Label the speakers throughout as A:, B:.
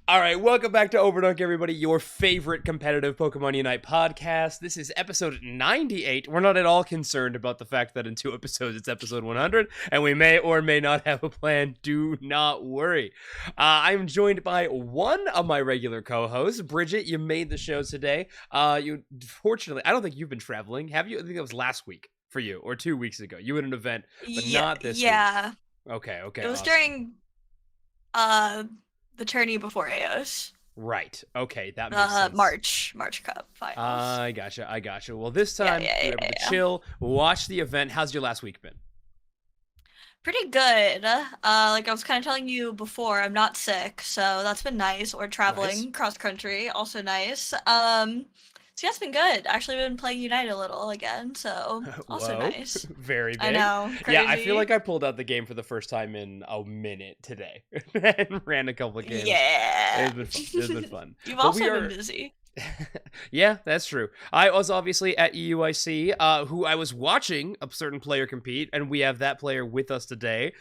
A: All right, welcome back to Overdunk, everybody, your favorite competitive Pokemon Unite podcast. This is episode 98. We're not at all concerned about the fact that in 2 episodes it's episode 100, and we may or may not have a plan. Do not worry. I'm joined by one of my regular co-hosts, Bridget. You made the show today. Fortunately, I don't think you've been traveling, have you? I think that was last week for you, or 2 weeks ago. You had an event, but
B: Yeah,
A: not this week.
B: yeah.
A: Okay,
B: It was
A: awesome.
B: during uh the tourney before Aeos.
A: Right. Okay, that makes
B: The
A: sense.
B: March Cup finals.
A: I gotcha. Well, this
B: Yeah,
A: time
B: yeah,
A: we
B: yeah,
A: were able to
B: yeah.
A: chill, watch the event. How's your last week been?
B: Pretty good. Like I was kind of telling you before, I'm not sick, so that's been nice. Or
A: Nice.
B: traveling cross country, also nice. So yeah, it's been good. Actually been playing Unite a little again, so also
A: Whoa.
B: nice.
A: Very
B: I
A: big.
B: know,
A: Yeah, I feel
B: crazy.
A: like I pulled out the game for the first time in a minute today and ran a couple of games.
B: Yeah.
A: It's been fun. It's been fun.
B: You've
A: But we
B: also been
A: are
B: busy.
A: yeah, that's true. I was obviously at EUIC, who I was watching a certain player compete, and we have that player with us today.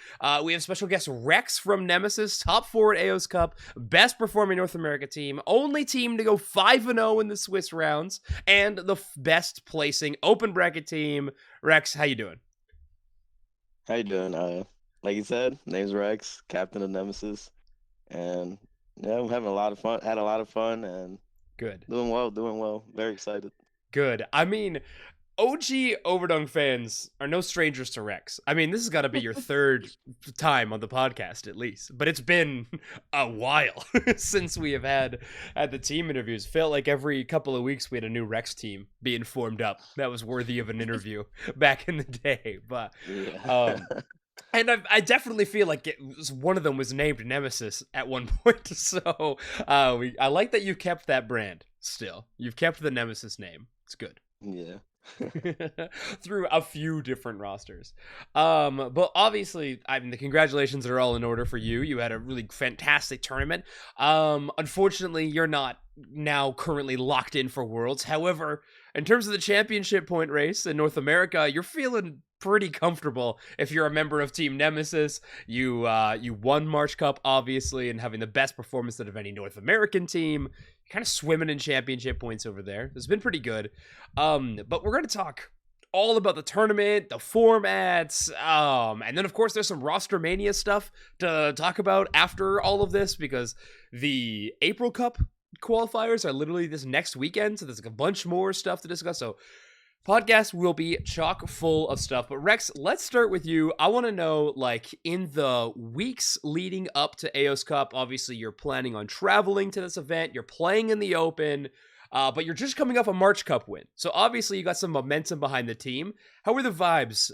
A: We have special guest Reckzz from Nemesis, top 4 at Aeos Cup, best performing North America team, only team to go 5-0 in the Swiss rounds, and the best placing open bracket team. Reckzz, how you doing?
C: How you doing? Like you said, name's Rex, captain of Nemesis, and yeah, I'm having a lot of fun. Had a lot of fun and
A: Good.
C: doing well, doing well. Very excited.
A: Good. I mean, OG Overdunk fans are no strangers to Reckzz. I mean, this has got to be your third time on the podcast at least, but it's been a while since we have had the team interviews. Felt like every couple of weeks we had a new Reckzz team being formed up that was worthy of an interview back in the day. But
C: Yeah.
A: um, and I definitely feel like one of them was named Nemesis at one point. So I like that you kept that brand still. You've kept the Nemesis name. It's good.
C: Yeah.
A: Through a few different rosters. But obviously, I mean, the congratulations are all in order for you. You had a really fantastic tournament. Unfortunately, you're not now currently locked in for Worlds. However, in terms of the championship point race in North America, you're feeling pretty comfortable if you're a member of Team Nemesis. You won March Cup, obviously, and having the best performance out of any North American team. Kind of swimming in championship points over there. It's been pretty good. But we're going to talk all about the tournament, the formats, and then of course there's some roster mania stuff to talk about after all of this because the April Cup qualifiers are literally this next weekend, so there's like a bunch more stuff to discuss. So podcast will be chock full of stuff. But Reckzz, let's start with you. I want to know, like, in the weeks leading up to Aeos Cup, obviously you're planning on traveling to this event, you're playing in the open, but you're just coming off a March Cup win. So obviously you got some momentum behind the team. How were the vibes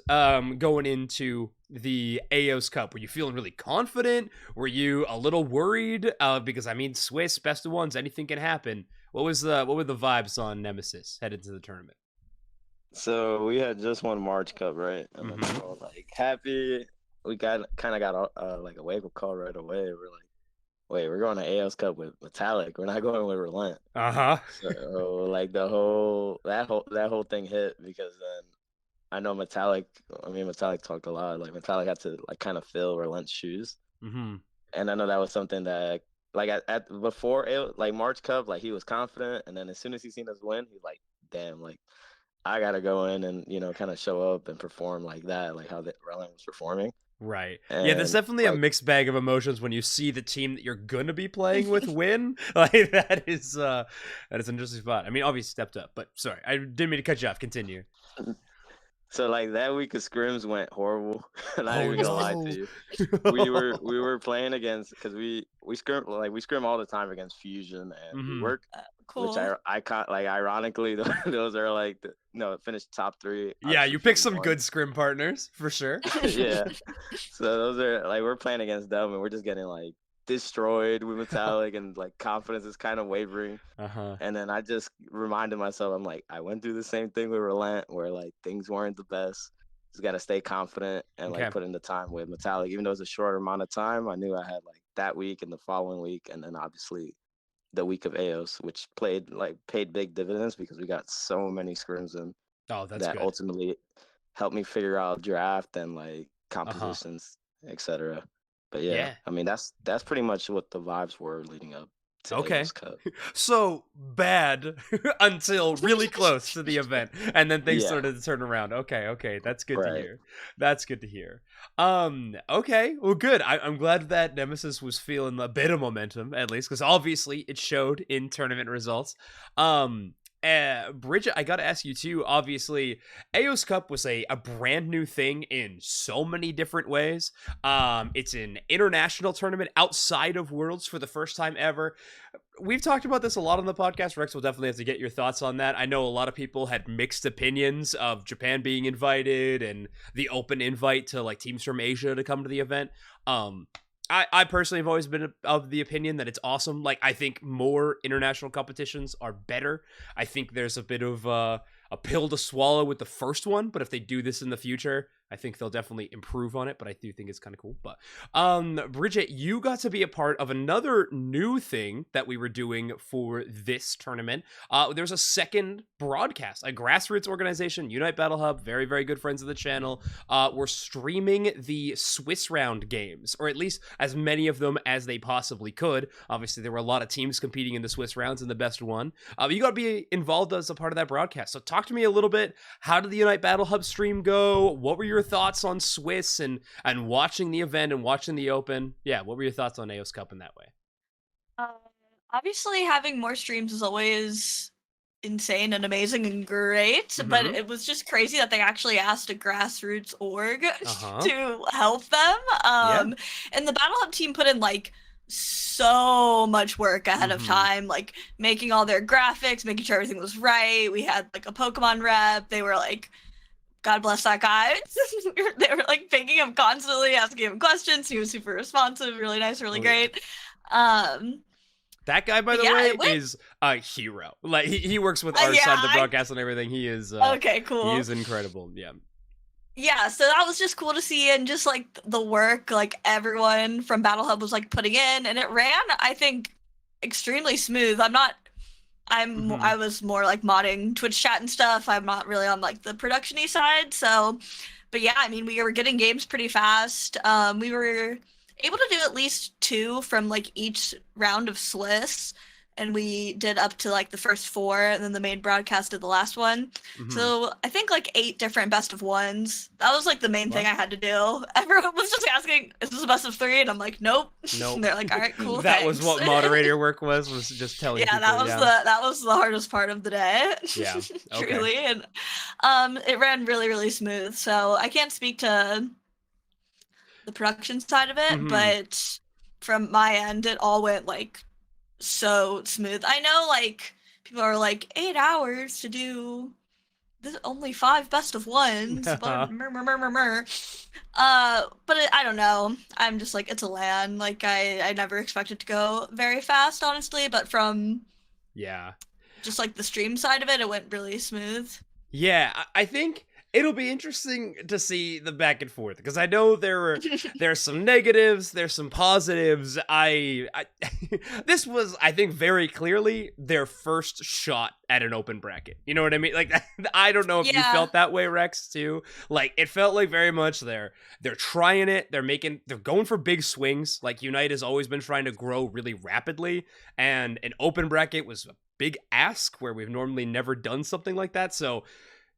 A: going into the Aeos Cup? Were you feeling really confident? Were you a little worried? Because I mean, Swiss, best of ones, anything can happen. What were the vibes on Nemesis headed to the tournament?
C: So we had just won March Cup, right? And then
A: Mm-hmm.
C: we're all like happy. We got like a wake up call right away. We're like, wait, we're going to AL's Cup with Metallic. We're not going with Relent.
A: Uh-huh.
C: So like that whole thing hit because then I know Metallic. I mean, Metallic talked a lot. Like Metallic had to like kind of fill Relent's shoes,
A: Mm-hmm.
C: and I know that was something that like at before it, like March Cup, like he was confident, and then as soon as he seen us win, he's like, damn, like I gotta go in and kind of show up and perform like that, like how the Relent was performing,
A: Right. Yeah, there's
C: and
A: definitely a
C: like
A: mixed bag of emotions when you see the team that you're gonna be playing with win. Like that is an interesting spot. I mean, obviously stepped up, but sorry, I didn't mean to cut you off. Continue.
C: so like that week of scrims went horrible. Not
A: Oh
C: even gonna lie
A: no.
C: to you. We were playing against because we scrim all the time against Fusion and
A: Mm-hmm.
C: Rework, which
B: Cool.
C: I caught like ironically those are like no finished top three.
A: Yeah,
C: Obviously
A: you picked
C: Fusion
A: some
C: won.
A: good scrim partners for sure.
C: Yeah, so those are like we're playing against them and we're just getting like destroyed with Metallic and like confidence is kind of wavering.
A: Uh-huh.
C: And then I just reminded myself, I'm like, I went through the same thing with Relent where like things weren't the best. Just gotta stay confident and like
A: Okay.
C: put in the time with Metallic. Even though it's a short amount of time, I knew I had like that week and the following week, and then obviously the week of Aeos, which paid big dividends because we got so many scrims in
A: Oh, that's
C: that
A: good.
C: ultimately helped me figure out draft and like
A: Uh-huh.
C: compositions, etc. But yeah,
A: Yeah.
C: I mean that's pretty much what the vibes were leading up. to
A: Okay.
C: Aeos Cup.
A: So bad until really close to the event, and then things
C: Yeah,
A: started to turn around. Okay, that's good to
C: right.
A: hear. That's good to hear. Okay, well, good. I'm glad that Nemesis was feeling a bit of momentum at least, because obviously it showed in tournament results. Bridget, I gotta ask you too. Obviously, Aeos Cup was a brand new thing in so many different ways. It's an international tournament outside of Worlds for the first time ever. We've talked about this a lot on the podcast. Rex will definitely have to get your thoughts on that. I know a lot of people had mixed opinions of Japan being invited and the open invite to like teams from Asia to come to the event. I personally have always been of the opinion that it's awesome. Like, I think more international competitions are better. I think there's a bit of a pill to swallow with the first one, but if they do this in the future, I think they'll definitely improve on it, but I do think it's kind of cool. But Bridget, you got to be a part of another new thing that we were doing for this tournament. There's a second broadcast, a grassroots organization, Unite Battle Hub, very, very good friends of the channel. We're streaming the Swiss round games, or at least as many of them as they possibly could. Obviously, there were a lot of teams competing in the Swiss rounds, and the best one. You got to be involved as a part of that broadcast. So talk to me a little bit. How did the Unite Battle Hub stream go? What were your thoughts on Swiss and watching the event and watching the Open? Yeah, what were your thoughts on Aeos Cup in that way?
B: Obviously, having more streams is always insane and amazing and great, but it was just crazy that they actually asked a grassroots org to help them. And the Battle Hub team put in like so much work ahead of time, like making all their graphics, making sure everything was right. We had like a Pokemon rep. They were like, God bless that guy. They were like pinging him constantly, asking him questions. He was super responsive, really nice, really great.
A: That guy, by the way, is a hero. Like he works with our side of the broadcast and everything. He is
B: okay, cool.
A: He is incredible. Yeah.
B: Yeah, so that was just cool to see, and just like the work like everyone from Battle Hub was like putting in, and it ran, I think, extremely smooth. I was more like modding Twitch chat and stuff. I'm not really on like the production-y side, so but yeah, I mean, we were getting games pretty fast. We were able to do at least 2 from like each round of Swiss, and we did up to like the first 4, and then the main broadcast did the last one. So I think like 8 different best of 1s. That was like the main thing I had to do. Everyone was just asking, is this a best of 3? And I'm like, nope. And they're like, all right, cool.
A: That was what moderator work was just telling people.
B: That was the hardest part of the day.
A: Yeah. Okay.
B: Truly. And it ran really, really smooth. So I can't speak to the production side of it, but from my end, it all went like so smooth. I know like people are like 8 hours to do this, only 5 best of 1s, but I don't know. I'm just like, it's a LAN. Like I never expected to go very fast, honestly, but from just like the stream side of it, it went really smooth.
A: Yeah, I think it'll be interesting to see the back and forth, because I know there's some negatives, there's some positives. This was, I think, very clearly their first shot at an open bracket. You know what I mean? Like, I don't know if you felt that way, Reckzz, too. Like, it felt like very much they're trying it. They're going for big swings. Like, Unite has always been trying to grow really rapidly, and an open bracket was a big ask where we've normally never done something like that. So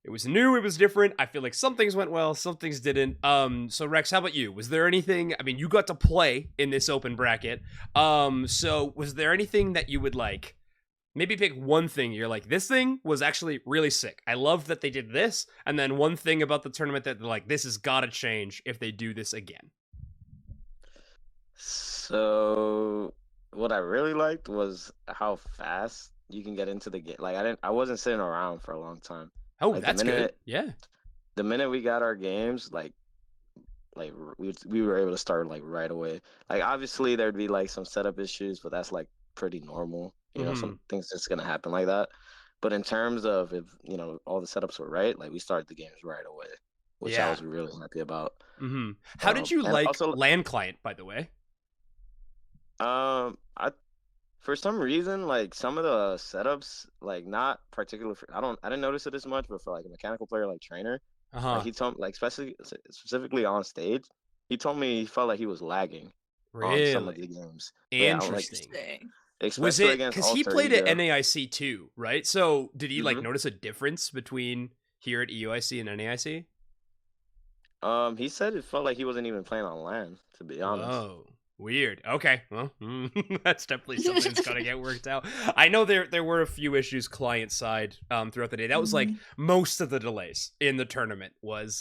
A: it was new, it was different. I feel like some things went well, some things didn't. So Reckzz, how about you? Was there anything, I mean, you got to play in this open bracket. So was there anything that you would like, maybe pick one thing you're like, this thing was actually really sick. I love that they did this. And then one thing about the tournament that they're like, this has got to change if they do this again.
C: So what I really liked was how fast you can get into the game. Like I wasn't sitting around for a long time.
A: Oh,
C: like
A: that's good. Yeah.
C: The minute we got our games, like we were able to start like right away. Like obviously there'd be like some setup issues, but that's like pretty normal. You know, some things just gonna happen like that. But in terms of if all the setups were right, like we started the games right away, which I was really happy about.
A: How did you like also, LAN client, by the way?
C: For some reason, like some of the setups, like not particular for, I didn't notice it as much, but for like a mechanical player like Trainer, like he told me, like specifically on stage, he told me he felt like he was lagging on some of the games.
A: Interesting. Was
C: especially
A: it
C: against
A: because he
C: Alter
A: played at
C: Ego.
A: NAIC too, right? So did he like
C: Mhm.
A: notice a difference between here at EUIC and NAIC?
C: He said it felt like he wasn't even playing on LAN, to be honest.
A: Whoa, weird. Okay, well, that's definitely something that's got to get worked out. I know there were a few issues client side throughout the day. That was like
B: Mhm.
A: most of the delays in the tournament was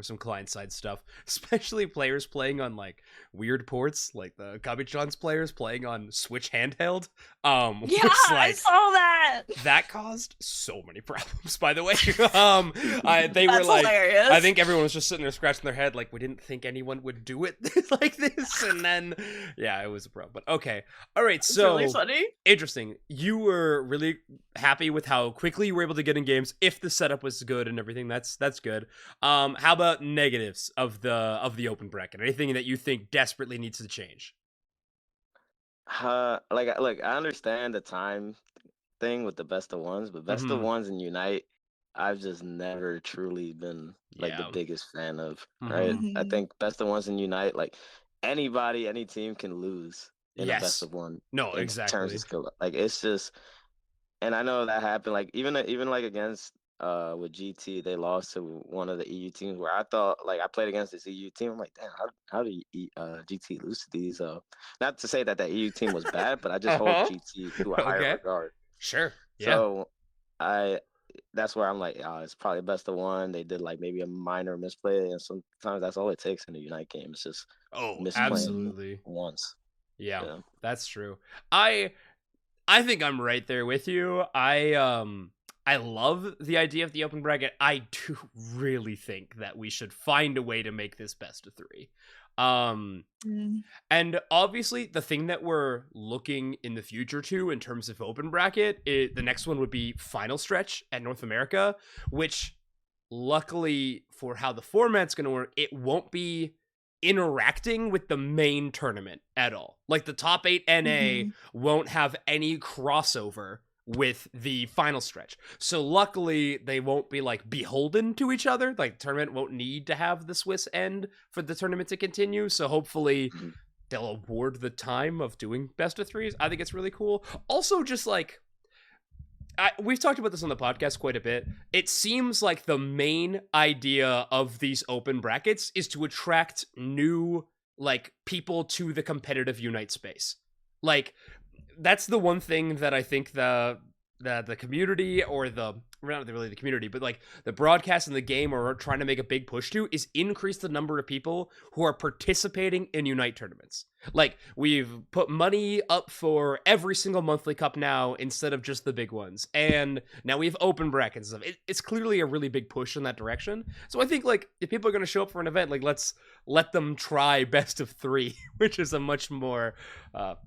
A: some client side stuff, especially players playing on like weird ports, like the Kabichan's players playing on Switch handheld.
B: Yeah,
A: Was
B: I
A: like
B: saw that.
A: that caused so many problems. By the way, they were
B: That's
A: like.
B: hilarious.
A: I think everyone was just sitting there scratching their head, like we didn't think anyone would do it like this, and then yeah, it was a problem. But okay, all right,
B: It's
A: so
B: really funny.
A: interesting. You were really happy with how quickly you were able to get in games. If the setup was good and everything, that's good. How about negatives of the open bracket? Anything that you think desperately needs to change?
C: Look, I understand the time thing with the best of ones, but best of
A: Mm-hmm.
C: ones and Unite, I've just never truly been like the
A: Yeah.
C: biggest fan of. Right?
A: Mm-hmm.
C: I
B: Mhm.
C: think best of ones and Unite, like anybody, any team can lose in a best
A: Yes.
C: of one
A: No.
C: in terms of
A: Exactly.
C: skill. Like it's just, and I know that happened. Like even like against with GT, they lost to one of the EU teams where I thought like I played against this EU team. I'm like, damn, how do GT lose to these? Not to say that that EU team was bad, but I just
A: Uh
C: hold
A: huh.
C: GT to a higher
A: Okay.
C: regard.
A: Sure. Yeah.
C: So I that's where I'm like, it's probably best of one. They did like maybe a minor misplay, and sometimes that's all it takes in a Unite game. It's just
A: Oh,
C: misplaying
A: absolutely.
C: once.
A: Yeah,
C: Yeah.
A: that's true. I I think I'm right there with you. I love the idea of the open bracket. I do really think that we should find a way to make this best of 3. Um
B: Mm.
A: and obviously the thing that we're looking in the future to in terms of open bracket, the next one would be final stretch at North America, which luckily for how the format's going to work, it won't be interacting with the main tournament at all. Like the top 8 NA
B: Mhm.
A: won't have any crossover with the final stretch. So luckily they won't be like beholden to each other. Like the tournament won't need to have the Swiss end for the tournament to continue. So hopefully
C: Mhm.
A: they'll award the time of doing best of 3s. I think it's really cool. Also just like we've talked about this on the podcast quite a bit. It seems like the main idea of these open brackets is to attract new like people to the competitive Unite space. Like that's the one thing that I think the community or the not really the community, but like the broadcast and the game are trying to make a big push to is increase the number of people who are participating in Unite tournaments. Like we've put money up for every single monthly cup now instead of just the big ones, and now we have open brackets and stuff. It's clearly a really big push in that direction. So I think like if people are going to show up for an event, like let's let them try best of 3, which is a much more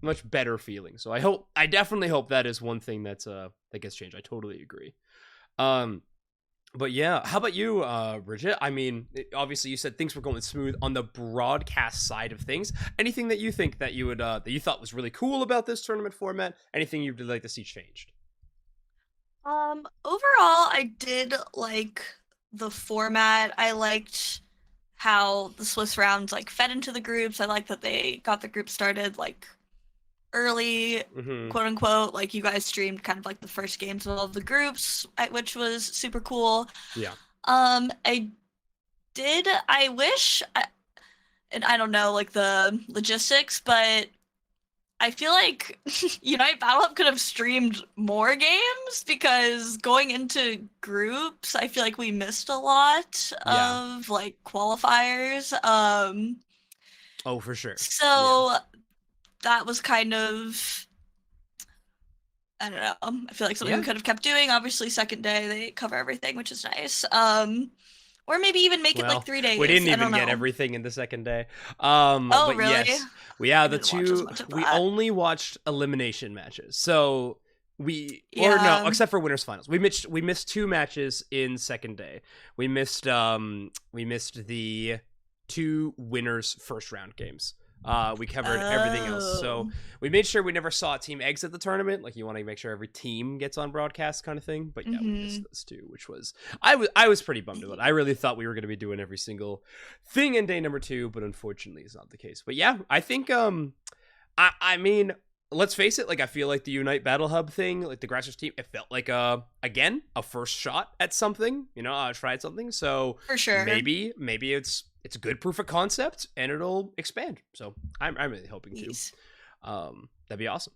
A: much better feeling. So I definitely hope that is one thing that's that gets changed. I totally agree. um but yeah, how about you, Bridget? I mean, obviously you said things were going smooth on the broadcast side of things. Anything that you think that you would that you thought was really cool about this tournament format? Anything you'd like to see changed?
B: Overall, I did like the format. I liked how the Swiss rounds like fed into the groups. I like that they got the group started like early,
A: Mm-hmm.
B: quote unquote. Like you guys streamed kind of like the first games of all of the groups, which was super cool.
A: Yeah.
B: I did. I wish, and I don't know like the logistics, but I feel like Unite Battle Hub could have streamed more games because going into groups, I feel like we missed a lot
A: Yeah.
B: of like qualifiers.
A: Oh, for sure.
B: So that was kind of, I don't know. I feel like something
A: Yeah.
B: we could have kept doing. Obviously, second day they cover everything, which is nice. Or maybe even make it
A: Well,
B: like 3 days.
A: we didn't
B: I
A: even
B: don't
A: get
B: know.
A: everything in the second day.
B: Oh,
A: But
B: really?
A: yes, the
B: didn't watch as
A: two
B: much of
A: we
B: that.
A: only watched elimination matches. So or no,
B: Yeah.
A: except for winners finals. We missed 2 matches in second day. We missed the 2 winners first round games. We covered everything else. So
B: Oh.
A: we made sure we never saw a team exit the tournament. Like you want to make sure every team gets on broadcast kind of thing. But yeah, we missed those 2, which was I was pretty bummed about it. I really thought we were going to be doing every single thing in day number 2, but unfortunately it's not the case. But yeah, I think I mean let's face it, like I feel like the Unite Battle Hub thing, like the Grassroots team, it felt like again a first shot at something. Tried something. So
B: For sure.
A: maybe it's a good proof of concept and it'll expand. So I'm really hoping to.
B: Jeez.
A: That'd be awesome.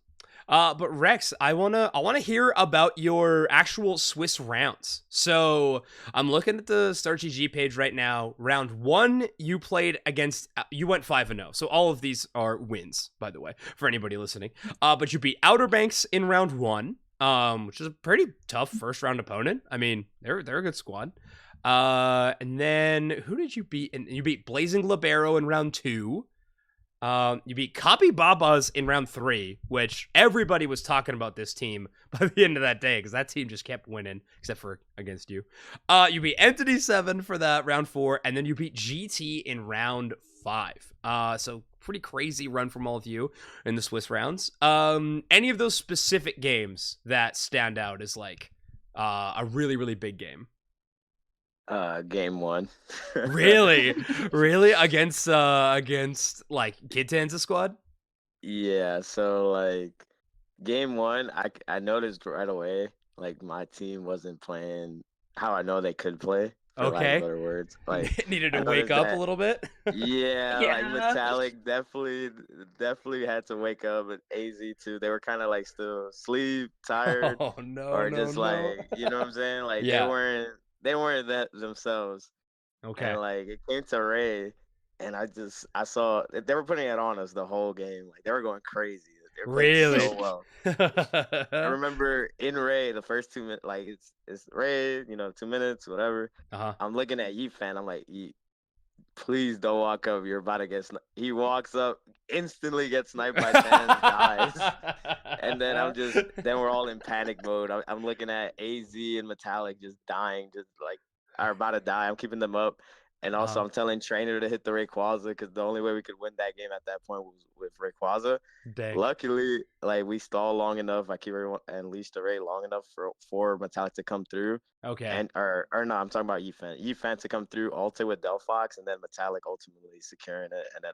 A: But Reckzz, I wanna hear about your actual Swiss rounds. So I'm looking at the StartGG page right now. Round 1, you played against. You went 5-0. So all of these are wins, by the way, for anybody listening. But you beat Outer Banks in round 1, which is a pretty tough first round opponent. I mean, they're a good squad. And then who did you beat? And you beat Blazing Libero in round 2. You beat Copy Babas in round 3, which everybody was talking about this team by the end of that day because that team just kept winning, except for against you. You beat Entity 7 for that round 4, and then you beat GT in round 5. So pretty crazy run from all of you in the Swiss rounds. Any of those specific games that stand out as like a really, really big game?
C: Game 1.
A: Really against like Kid squad?
C: Yeah, so like game 1, I noticed right away like my team wasn't playing how I know they could play, for lack of better words. Like
A: needed
C: I
A: to wake
C: noticed
A: up
C: that,
A: a little bit.
C: yeah, like
B: Yeah.
C: Metallic definitely had to wake up, and AZ too. They were kind of like still asleep, tired,
A: Oh no,
C: or
A: no,
C: just
A: no.
C: like, you know what I'm saying? Like
A: Yeah.
C: they weren't that themselves.
A: Okay.
C: And like it came to Ray, and I saw they were putting it on us the whole game. Like they were going crazy. They were playing
A: Really?
C: so well. I remember in Ray the first 2 minutes, like it's Ray, 2 minutes, whatever.
A: Uh-huh.
C: I'm looking at Yeet fan. I'm like, Yeet, please don't walk up. You're about to get sniped. He walks up, instantly gets sniped by 10, dies. And then then we're all in panic mode. I'm looking at AZ and Metallic just dying, just like are about to die. I'm keeping them up. And also, I'm telling Trainer to hit the Rayquaza because the only way we could win that game at that point was with Rayquaza.
A: Dang.
C: Luckily, like we stalled long enough. I keep everyone and leashed the Ray long enough for Metallic to come through.
A: Okay.
C: And or no, I'm talking about Yifan. Yifan to come through, ulti with Delphox, and then Metallic ultimately securing it. And then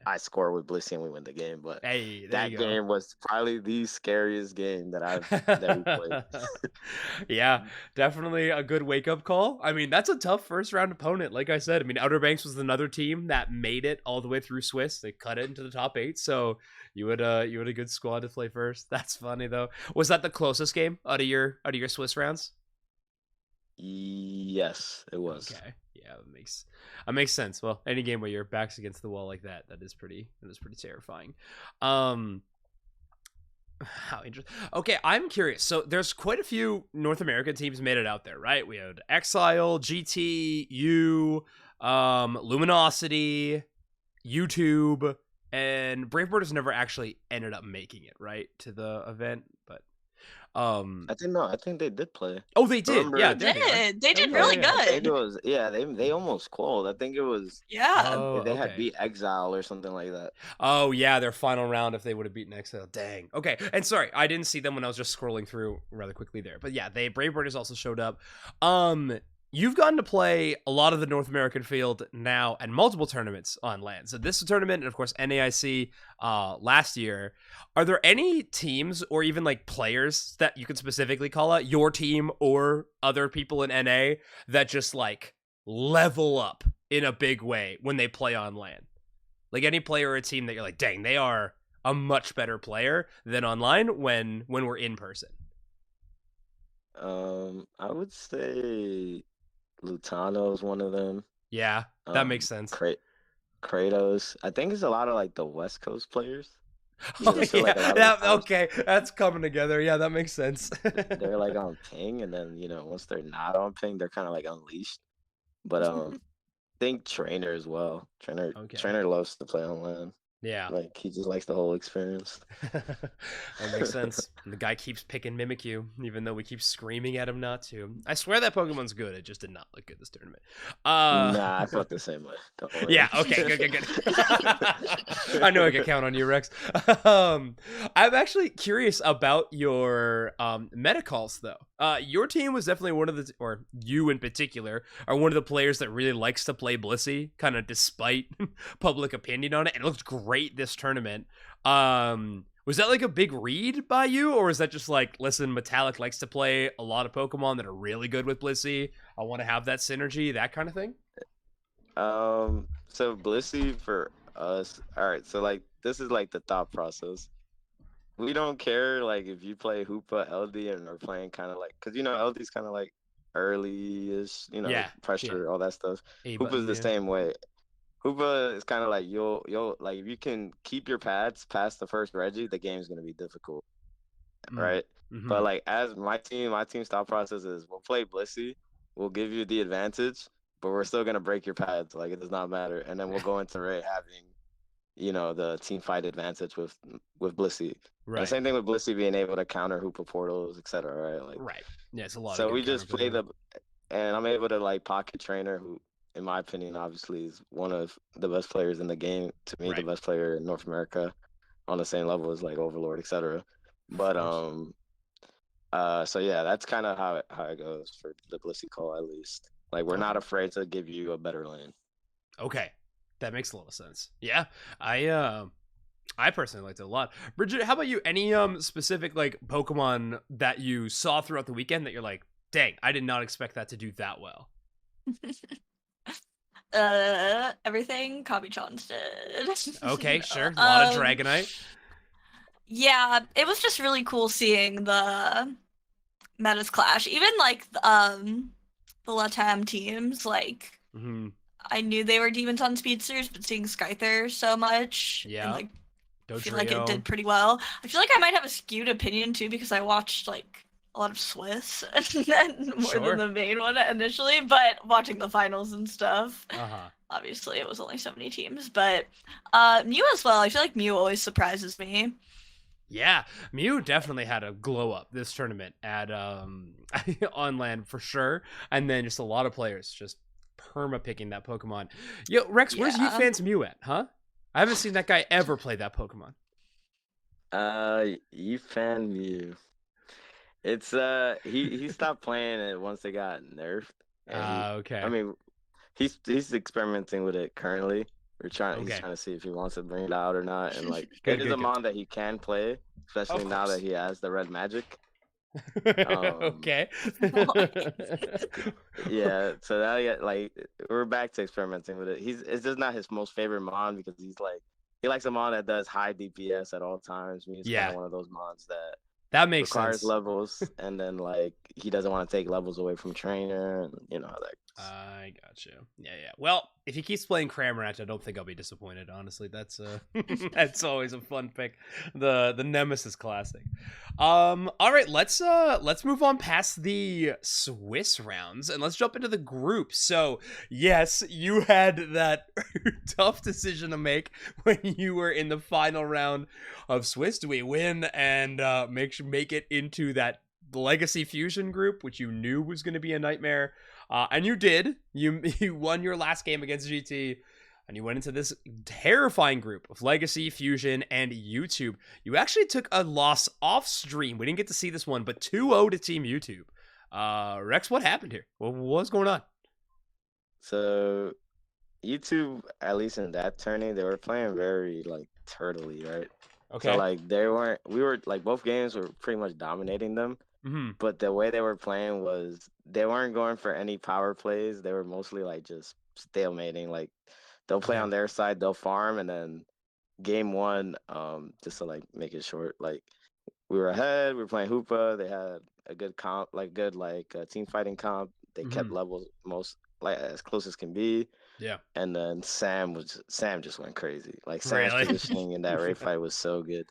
C: I score with Blissey and we win the game. But
A: hey,
C: that game was probably the scariest game that we played.
A: Yeah, definitely a good wake-up call. I mean, that's a tough first-round opponent. Like I said, I mean, Outer Banks was another team that made it all the way through Swiss. They cut it into the top 8, so you had a good squad to play first. That's funny though. Was that the closest game out of your Swiss rounds?
C: Yes, it was.
A: Okay, yeah, that makes sense. Well, any game where your back's against the wall like that is pretty terrifying. How interesting. Okay, I'm curious. So there's quite a few North American teams made it out there, right? We had Exile, GT, U, Luminosity, YouTube, and Bravebird has never actually ended up making it, right, to the event, but
C: I think they did play.
A: Oh, they did. Yeah,
B: They did really good.
C: I think it was, they almost qualified. I think it was,
B: Yeah.
C: they had beat Exile or something like that.
A: Oh yeah, their final round if they would have beaten Exile. Dang. Okay, and sorry, I didn't see them when I was just scrolling through rather quickly there. But yeah, Bravebird has also showed up. You've gotten to play a lot of the North American field now and multiple tournaments on LAN. So this tournament and of course NAIC last year. Are there any teams or even like players that you could specifically call out, your team or other people in NA, that just like level up in a big way when they play on LAN? Like any player or a team that you're like, dang, they are a much better player than online when we're in person.
C: I would say Lutano is one of them.
A: Yeah, that makes sense.
C: Kratos. I think it's a lot of like the West Coast players.
A: Oh, yeah. Okay, that's coming together. Yeah, that makes sense.
C: They're like on ping, and then once they're not on ping, they're kind of like unleashed. But I think Trainer as well. Trainer loves to play on LAN.
A: Yeah,
C: like he just likes the whole experience.
A: That makes sense. And the guy keeps picking Mimikyu, even though we keep screaming at him not to. I swear that Pokemon's good. It just did not look good this tournament.
C: Nah, I felt the same way. Don't worry.
A: Yeah. Okay. Good. I know I can count on you, Reckzz. I'm actually curious about your meta calls, though. Your team was definitely one of the, or you in particular, are one of the players that really likes to play Blissey, kind of despite public opinion on it. It looked great this tournament. Was Was that like a big read by you, or is that just like, listen, Metallic likes to play a lot of Pokemon that are really good with Blissey. I want to have that synergy, that kind of thing?
C: So Blissey for us, all right. So like this is like the thought process. We don't care like if you play Hoopa, LD, and are playing kind of like, cause LD's kind of like early-ish,
A: Yeah, yeah.
C: pressure, all that stuff.
A: A
C: Hoopa's
A: button,
C: the
A: yeah.
C: same way. Hoopa is kind of like you'll like if you can keep your pads past the first Reggie, the game's gonna be difficult, right?
A: Mm-hmm.
C: But like as my team's thought process is we'll play Blissey, we'll give you the advantage, but we're still gonna break your pads. Like it does not matter, and then we'll go into Ray having the team fight advantage with Blissey. And the
A: Right.
C: same thing with Blissey being able to counter Hoopa portals, etc. Right? Like
A: Right. Yeah, it's a lot of
C: so
A: good
C: we
A: counter
C: just play
A: Pokemon.
C: and I'm able to like pocket trainer who, in my opinion, obviously is one of the best players in the game. To me, the
A: Right.
C: best player in North America, on the same level as like Overlord, etc.
A: Of
C: But
A: course.
C: so yeah, that's kind of how it goes for the Blissey call at least. Like we're
A: Okay.
C: not afraid to give you a better lane.
A: Okay. That makes a lot of sense. Yeah. I personally liked it a lot. Bridget, how about you? Any specific like Pokemon that you saw throughout the weekend that you're like, dang, I did not expect that to do that well?
B: Everything Kabi-chan's did.
A: Okay, sure. A lot of
B: Um,
A: Dragonite.
B: yeah, it was just really cool seeing the metas clash. Even like the Latam teams, like
A: Mm-hmm.
B: I knew they were Demons on Speedsters, but seeing Skyther so much and
A: Yeah.
B: like I feel like it
A: Dodrio.
B: did pretty well. I feel like I might have a skewed opinion too because I watched like a lot of Swiss and more
A: Sure.
B: than the main one initially, but watching the finals and stuff.
A: Uh-huh.
B: Obviously, it was only so many teams, but Mew as well. I feel like Mew always surprises me.
A: Yeah, Mew definitely had a glow up this tournament at on land for sure, and then just a lot of players just perma picking that Pokemon. Yo, Rex, where's
B: Yeah.
A: Yifan's Mew at, huh? I haven't seen that guy ever play that Pokemon.
C: Yifan Mew. It's he stopped playing it once they got nerfed, and
A: Okay.
C: I mean he's experimenting with it currently. He's trying
A: Okay.
C: to see if he wants to bring it out or not, and like
A: Good,
C: it is
A: good,
C: a
A: good.
C: mon that he can play, especially
A: Of
C: now
A: course.
C: that he has the red magic.
A: Okay.
C: Yeah, so now like we're back to experimenting with it. It's just not his most favorite mon because he likes a mon that does high DPS at all times. I mean, it's kind
A: Yeah,
C: of one of those mons that
A: that makes
C: requires
A: sense.
C: levels, and then like he doesn't want to take levels away from trainer, and you know how that goes.
A: I got you. Yeah, yeah. Well, if he keeps playing Cramorant, I don't think I'll be disappointed. Honestly, that's that's always a fun pick. The Nemesis classic. All right, let's move on past the Swiss rounds and let's jump into the group. So yes, you had that tough decision to make when you were in the final round of Swiss. Do we win and make it into that Legacy Fusion group, which you knew was going to be a nightmare? And you did. You won your last game against GT, and you went into this terrifying group of Legacy, Fusion, and YouTube. You actually took a loss off stream. We didn't get to see this one, but 2-0 to Team YouTube. Rex, what happened here? What's going on?
C: So YouTube, at least in that tourney, they were playing very like turtley, right?
A: Okay.
C: So like we were like both games were pretty much dominating them.
A: Mm-hmm.
C: But the way they were playing was they weren't going for any power plays. They were mostly like just stalemating. Like they'll play
A: Okay.
C: on their side, they'll farm, and then game one, just to like make it short, like we were ahead, we were playing Hoopa, they had a good comp, like good like team fighting comp. They kept
A: Mm-hmm.
C: levels most like as close as can be.
A: Yeah.
C: And then Sam just went crazy. Like Sam's
A: Really?
C: positioning in that raid fight was so good,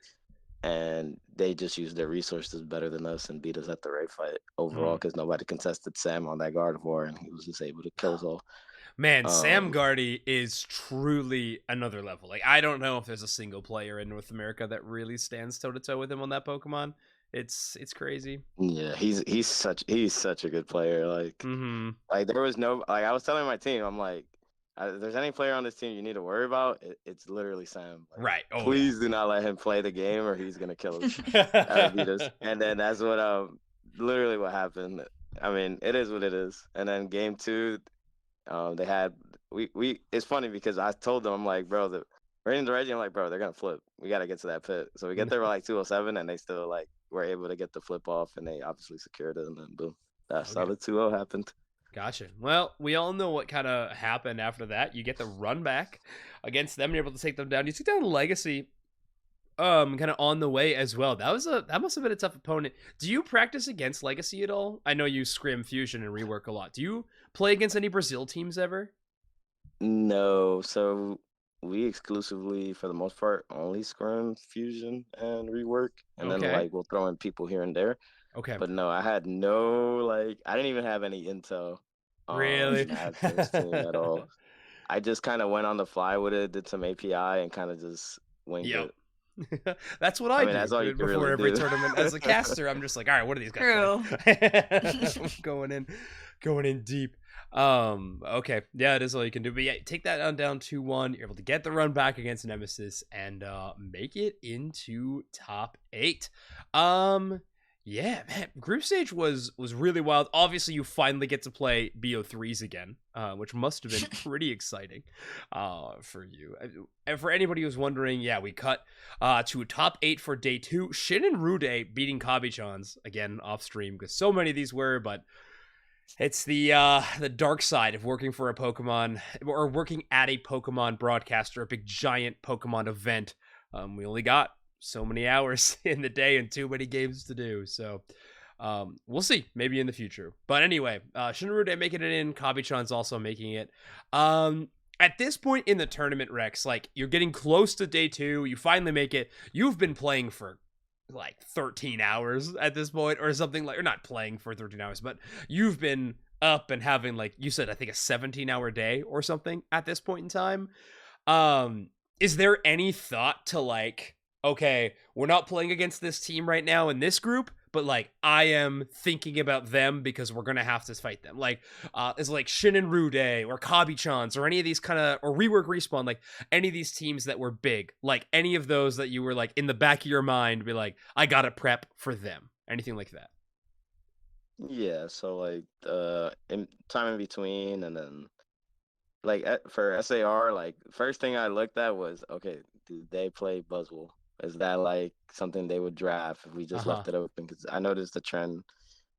C: and they just used their resources better than us and beat us at the raid fight overall because nobody contested Sam on that Gardevoir, and he was just able to kill us all.
A: Man, Sam
C: Um,
A: Gardy is truly another level. Like, I don't know if there's a single player in North America that really stands toe to toe with him on that Pokemon. It's crazy.
C: yeah, he's such a good player.
A: Mm-hmm.
C: Like there was no like I was telling my team, I'm like, if there's any player on this team you need to worry about, it's literally Sam. Like,
A: Right. Oh
C: please do not let him play the game or he's gonna kill us. Beat us.
A: yeah.
C: And then that's what literally what happened. I mean, it is what it is. And then game two, they had we it's funny because I told them, I'm like, bro, Raining the Reggie, I'm like, bro, they're gonna flip. We gotta get to that pit. So we get there by like 207, and they still like were able to get the flip off, and they obviously secured it, and then boom, that's how the 2-0 happened.
A: Gotcha. Well, we all know what kind of happened after that. You get the run back against them. You're able to take them down. You took down Legacy, kind of on the way as well. That must have been a tough opponent. Do you practice against Legacy at all? I know you scrim fusion and rework a lot. Do you play against any Brazil teams ever?
C: No, so we exclusively, for the most part, only scrim fusion and rework, and then
A: Okay.
C: like we'll throw in people here and there.
A: Okay.
C: But no, I had no like, I didn't even have any intel on
A: Really?
C: Madsen's team at all. I just kind of went on the fly with it, did some API, and kind of just winged
A: Yep.
C: it.
A: That's what
C: I
A: I
C: mean,
A: do
C: that's all you can
A: before
C: really
A: every
C: do.
A: tournament. As a caster, I'm just like, all right, what are these guys doing? going in deep. Okay, yeah, it is all you can do. But yeah, take that down 2-1. You're able to get the run back against Nemesis and make it into top 8. Yeah, man, group stage was really wild. Obviously, you finally get to play BO3s again, which must have been pretty exciting for you. And for anybody who's wondering, yeah, we cut to top 8 for day 2. Shin and Rude beating Kabi-chans again off stream because so many of these were, but it's the dark side of working for a Pokemon or working at a Pokemon broadcaster, a big giant Pokemon event. We only got so many hours in the day and too many games to do, so we'll see, maybe in the future. But anyway, Shinrude making it in, Kabi-chan's also making it. At this point in the tournament, Reckzz, like, you're getting close to day 2, you finally make it. You've been playing for like 13 hours at this point or something, like, or not playing for 13 hours, but you've been up and having, like you said, I think a 17-hour day or something at this point in time. Is there any thought to like, okay, we're not playing against this team right now in this group, but like I am thinking about them because we're gonna have to fight them. Like, is like Shin and Rude or Kabi-chans or any of these kind of, or Rework Respawn, like any of these teams that were big, like any of those that you were like in the back of your mind, be like, I gotta prep for them, anything like that?
C: Yeah, so like in time in between, and then like for SAR, like first thing I looked at was, okay, do they play Buzzwole? Is that like something they would draft if we just left it open? Because I noticed the trend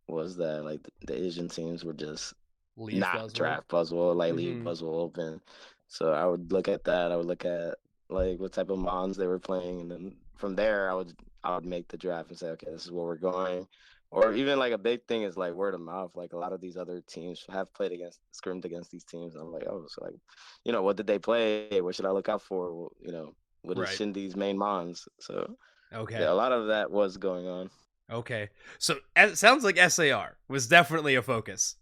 C: was that like the Asian teams would just
A: Leave
C: not
A: Buzzwole.
C: draft Buzzwole, like leave Buzzwole open. So I would look at that. I would look at like what type of mons they were playing, and then from there I would make the draft and say, okay, this is where we're going. Or even like a big thing is like word of mouth. Like a lot of these other teams have played against, scrimmed against these teams. And I'm like, oh, so like, you know, what did they play? What should I look out for? Well, you know, what is Shindy's main mons? So
A: okay,
C: yeah, a lot of that was going on.
A: Okay, so it sounds like SAR was definitely a focus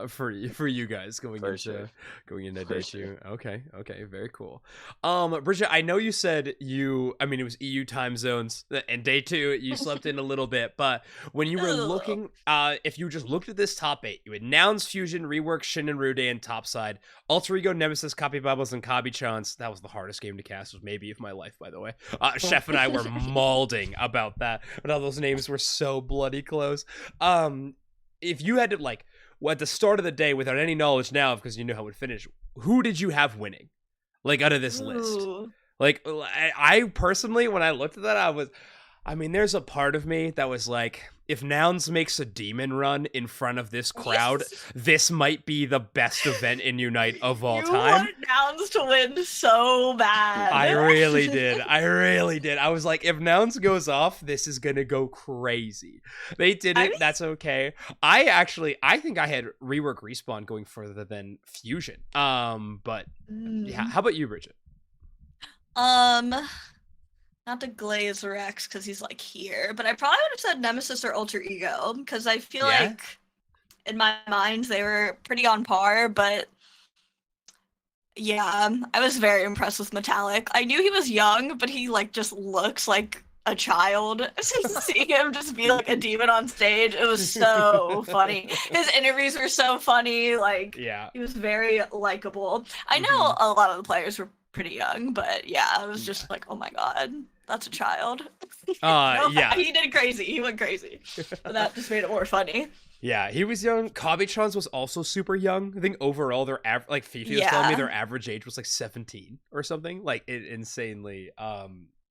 A: for you guys going into day 2. Okay, very cool. Bridget, I know you said I mean it was EU time zones, and day 2 you slept in a little bit, but when you were looking, if you just looked at this top 8, you had Nouns, Fusion, Rework, Shin and Rude, and Topside, Alter Ego, Nemesis, Copy Bubbles, and Kabi-chans. That was the hardest game to cast, was maybe of my life, by the way. Chef and I were mauling about that, but all those names were so bloody close. If you had to, like, at the start of the day, without any knowledge now because you knew how it would finish, who did you have winning, like, out of this list? Like, I personally, when I looked at that, I mean, there's a part of me that was like, if Nouns makes a demon run in front of this crowd, this might be the best event in Unite of all time.
B: You want Nouns to win so bad.
A: I really did. I was like, if Nouns goes off, this is gonna go crazy. They didn't. That's okay. I think I had Rework Respawn going further than Fusion. But yeah, how about you, Bridget?
B: Not to glaze Reckzz because he's like here, but I probably would have said Nemesis or Alter Ego because I feel like in my mind they were pretty on par, but yeah, I was very impressed with Metallic. I knew he was young, but he like just looks like a child. Seeing him just be like a demon on stage, it was so funny. His interviews were so funny. Like, he was very likable. I know a lot of the players were pretty young, but yeah, I was just like, oh my god, that's a child.
A: Yeah,
B: he did crazy. He went crazy. But that just made it more funny.
A: Yeah, he was young. Kabi-chan's was also super young. I think overall their like Fifi was telling me
B: Yeah.
A: their average age was like 17 or something. Like insanely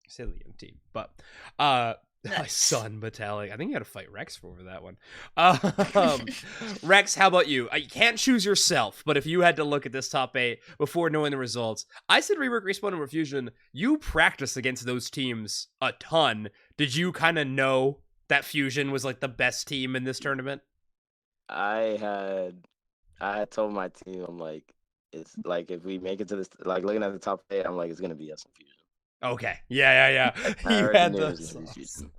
A: insanely young team. But my
B: Nice.
A: son Metallic. I think you got to fight Reckzz for that one. Reckzz, how about you? You can't choose yourself, but if you had to look at this top 8 before knowing the results, I said Rework, Respawn, and Refusion. You practiced against those teams a ton. Did you kind of know that Fusion was like the best team in this tournament?
C: I had I had told my team, I'm like, it's like if we make it to this, like looking at the top 8, I'm like, it's gonna be us and Fusion.
A: Okay. Yeah.
C: I
A: You
C: already
A: had
C: knew it
A: the
C: was gonna be
A: sauce.
C: Fusion.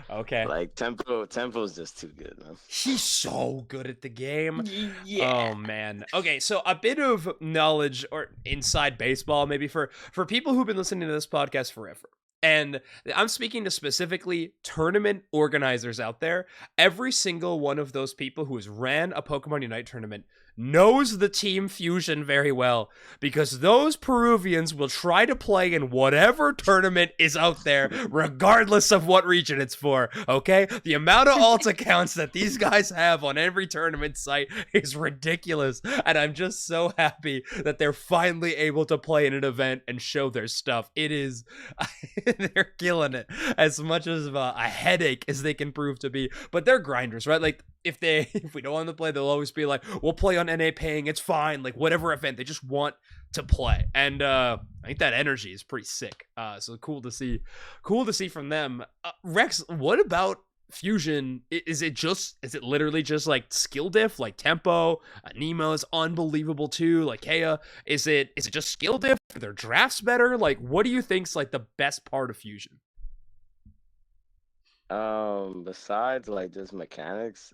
A: Okay.
C: Like Tempo's just too good, man.
A: He's so good at the game.
B: Yeah.
A: Oh man. Okay, so a bit of knowledge or inside baseball maybe for people who've been listening to this podcast forever. And I'm speaking to specifically tournament organizers out there. Every single one of those people who has ran a Pokemon Unite tournament knows the Team Fusion very well because those Peruvians will try to play in whatever tournament is out there, regardless of what region it's for, okay? The amount of alt accounts that these guys have on every tournament site is ridiculous, and I'm just so happy that they're finally able to play in an event and show their stuff. It is... they're killing it as much as a headache as they can prove to be, but they're grinders, right? Like, if we don't want to play, they'll always be like, we'll play on NA paying, it's fine, like whatever event, they just want to play. And I think that energy is pretty sick. So cool to see from them. Reckzz, what about Fusion? Is it literally just like skill diff, like tempo? Nemo is unbelievable too, like Kea. Is it just skill diff? Are their drafts better? Like, what do you think's like the best part of Fusion?
C: Besides like just mechanics,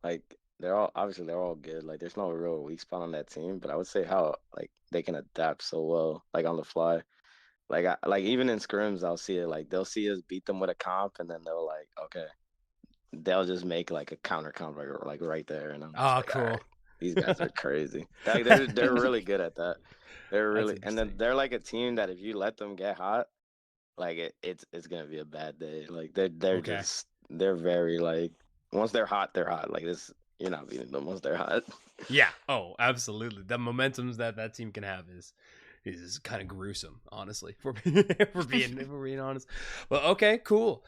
C: like they're all good. Like there's no real weak spot on that team, but I would say how like they can adapt so well, like on the fly. Like even in scrims, I'll see it like they'll see us beat them with a comp, and then they'll like okay, they'll just make like a counter comp like right there, and I'm just
A: Oh,
C: like, all
A: cool.
C: right, these guys are crazy. Like they're really good at that. They're
A: That's
C: really, and then
A: interesting.
C: they're like a team that if you let them get hot, like it's gonna be a bad day. Like
A: Okay.
C: they're very like once they're hot, they're hot. Like this, you're not beating them once they're hot.
A: Yeah. Oh, absolutely. The momentums that team can have is kind of gruesome, honestly. If we're being honest. But okay, cool.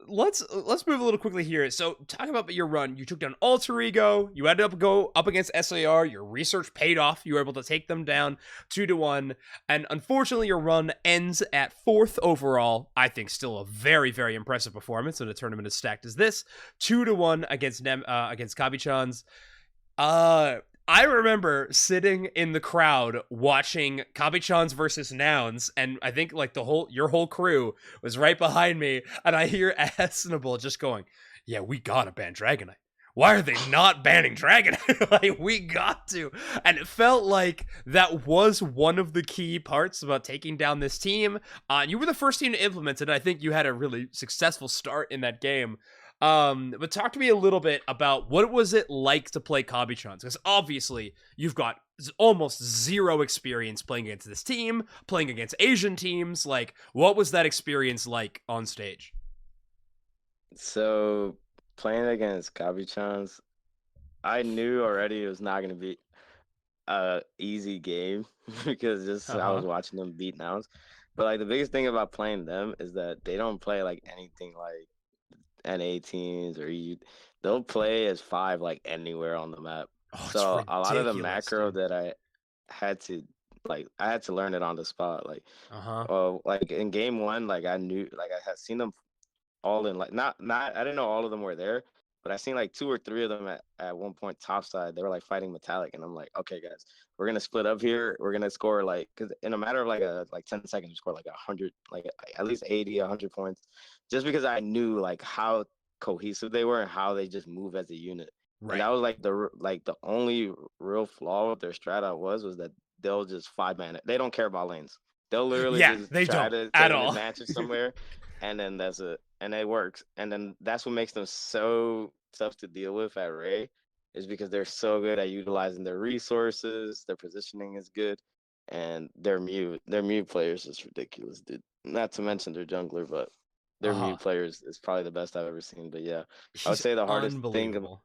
A: Let's move a little quickly here. So, talk about your run. You took down Alter Ego. You ended up go up against SAR. Your research paid off. You were able to take them down 2-1. And unfortunately, your run ends at 4th overall. I think still a very, very impressive performance in a tournament as stacked as this. 2-1 against against Kabi-chan's. I remember sitting in the crowd watching Kabi-chan's versus Nouns, and I think like your whole crew was right behind me, and I hear Asnable just going, "Yeah, we gotta ban Dragonite. Why are they not banning Dragonite? Like, we got to." And it felt like that was one of the key parts about taking down this team. You were the first team to implement it, and I think you had a really successful start in that game. But talk to me a little bit about what was it like to play Kabi-chan's, because obviously you've got almost zero experience playing against this team, playing against Asian teams. Like, what was that experience like on stage?
C: So playing against Kabi-chan's, I knew already it was not gonna be a easy game because just I was
A: Uh-huh.
C: watching them beat Nouns. But like the biggest thing about playing them is that they don't play like anything like N18s or they'll play as 5 like anywhere on the map.
A: Oh, it's
C: So a lot of the
A: ridiculous,
C: macro
A: dude.
C: that had to I had to learn it on the spot.
A: Uh-huh.
C: Like in game 1, like I knew like I had seen them all in like not I didn't know all of them were there, but I seen like 2 or 3 of them at one point topside. They were like fighting Metallic, and I'm like, okay, guys, we're gonna split up here. We're gonna score like because in a matter of like 10 seconds, we score like 100, like at least 80, 100 points, just because I knew like how cohesive they were and how they just move as a unit. And that
A: Right.
C: was like the only real flaw with their strat was that they'll just 5-man it. They don't care about lanes. They'll literally
A: Yeah,
C: just
A: they
C: try
A: don't
C: to
A: at
C: get an
A: all.
C: advantage somewhere, and then that's it. And it works. And then that's what makes them so tough to deal with at Ray, is because they're so good at utilizing their resources. Their positioning is good, and their mute players is ridiculous, dude. Not to mention their jungler, but their Mew player is probably the best I've ever seen. But yeah, I would
A: He's
C: say the hardest thing,
A: unbelievable.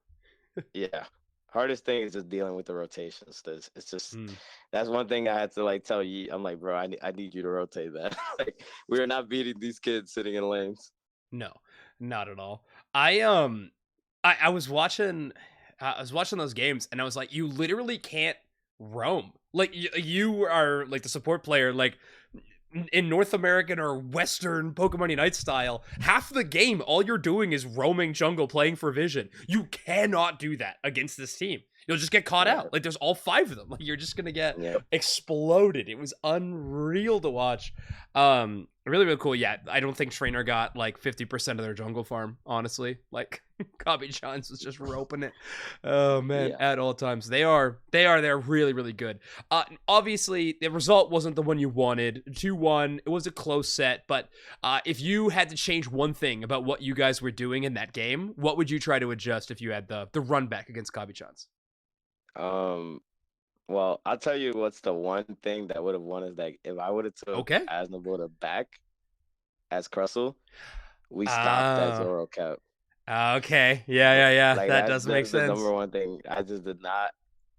C: yeah, hardest thing is just dealing with the rotations. It's just
A: Mm.
C: that's one thing I had to like tell you. I'm like, bro, I need you to rotate that. Like, we are not beating these kids sitting in lanes.
A: No, not at all. I was watching those games and I was like, you literally can't roam. Like you are like the support player, like in North American or Western Pokemon Unite style, half the game, all you're doing is roaming jungle, playing for vision. You cannot do that against this team. You'll just get caught out. Like there's all 5 of them. Like you're just gonna get exploded. It was unreal to watch. Really, really cool. Yeah, I don't think Trainer got like 50% of their jungle farm, honestly. Like Kabi-chan's was just roping it. Oh man, at all times. They're really, really good. Obviously the result wasn't the one you wanted. 2-1. It was a close set, but if you had to change one thing about what you guys were doing in that game, what would you try to adjust if you had the run back against Kabi-chan's?
C: Well, I'll tell you what's the one thing that would have won is that if I would have took Asnoboda back as Crustle, we stopped that Zoro cap.
A: Okay. Yeah.
C: Like,
A: that does make sense.
C: The number one thing. I just did not.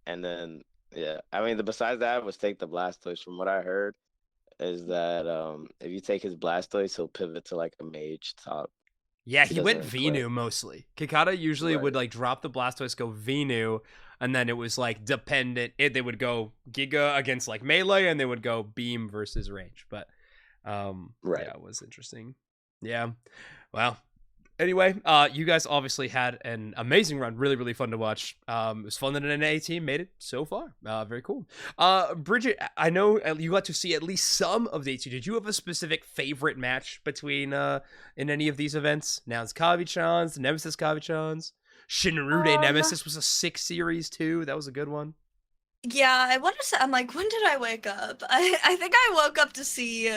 C: And then, yeah. I mean, besides that was take the Blastoise. From what I heard is that if you take his Blastoise, he'll pivot to like a mage top.
A: Yeah, he went Venu mostly. Kikata usually would like drop the Blastoise, go Venu, and then it was like dependent. They would go Giga against like melee, and they would go Beam versus range. But yeah, it was interesting. Yeah. Well, anyway, you guys obviously had an amazing run. Really, really fun to watch. It was fun that an NA team made it so far. Very cool. Bridget, I know you got to see at least some of the 2. Did you have a specific favorite match between in any of these events? Now it's Kabi-chan's, Nemesis Kabi-chan's. Shinrude Nemesis was a 6 series too. That was a good one.
B: Yeah, I want to say, I'm like, when did I wake up? I think I woke up to see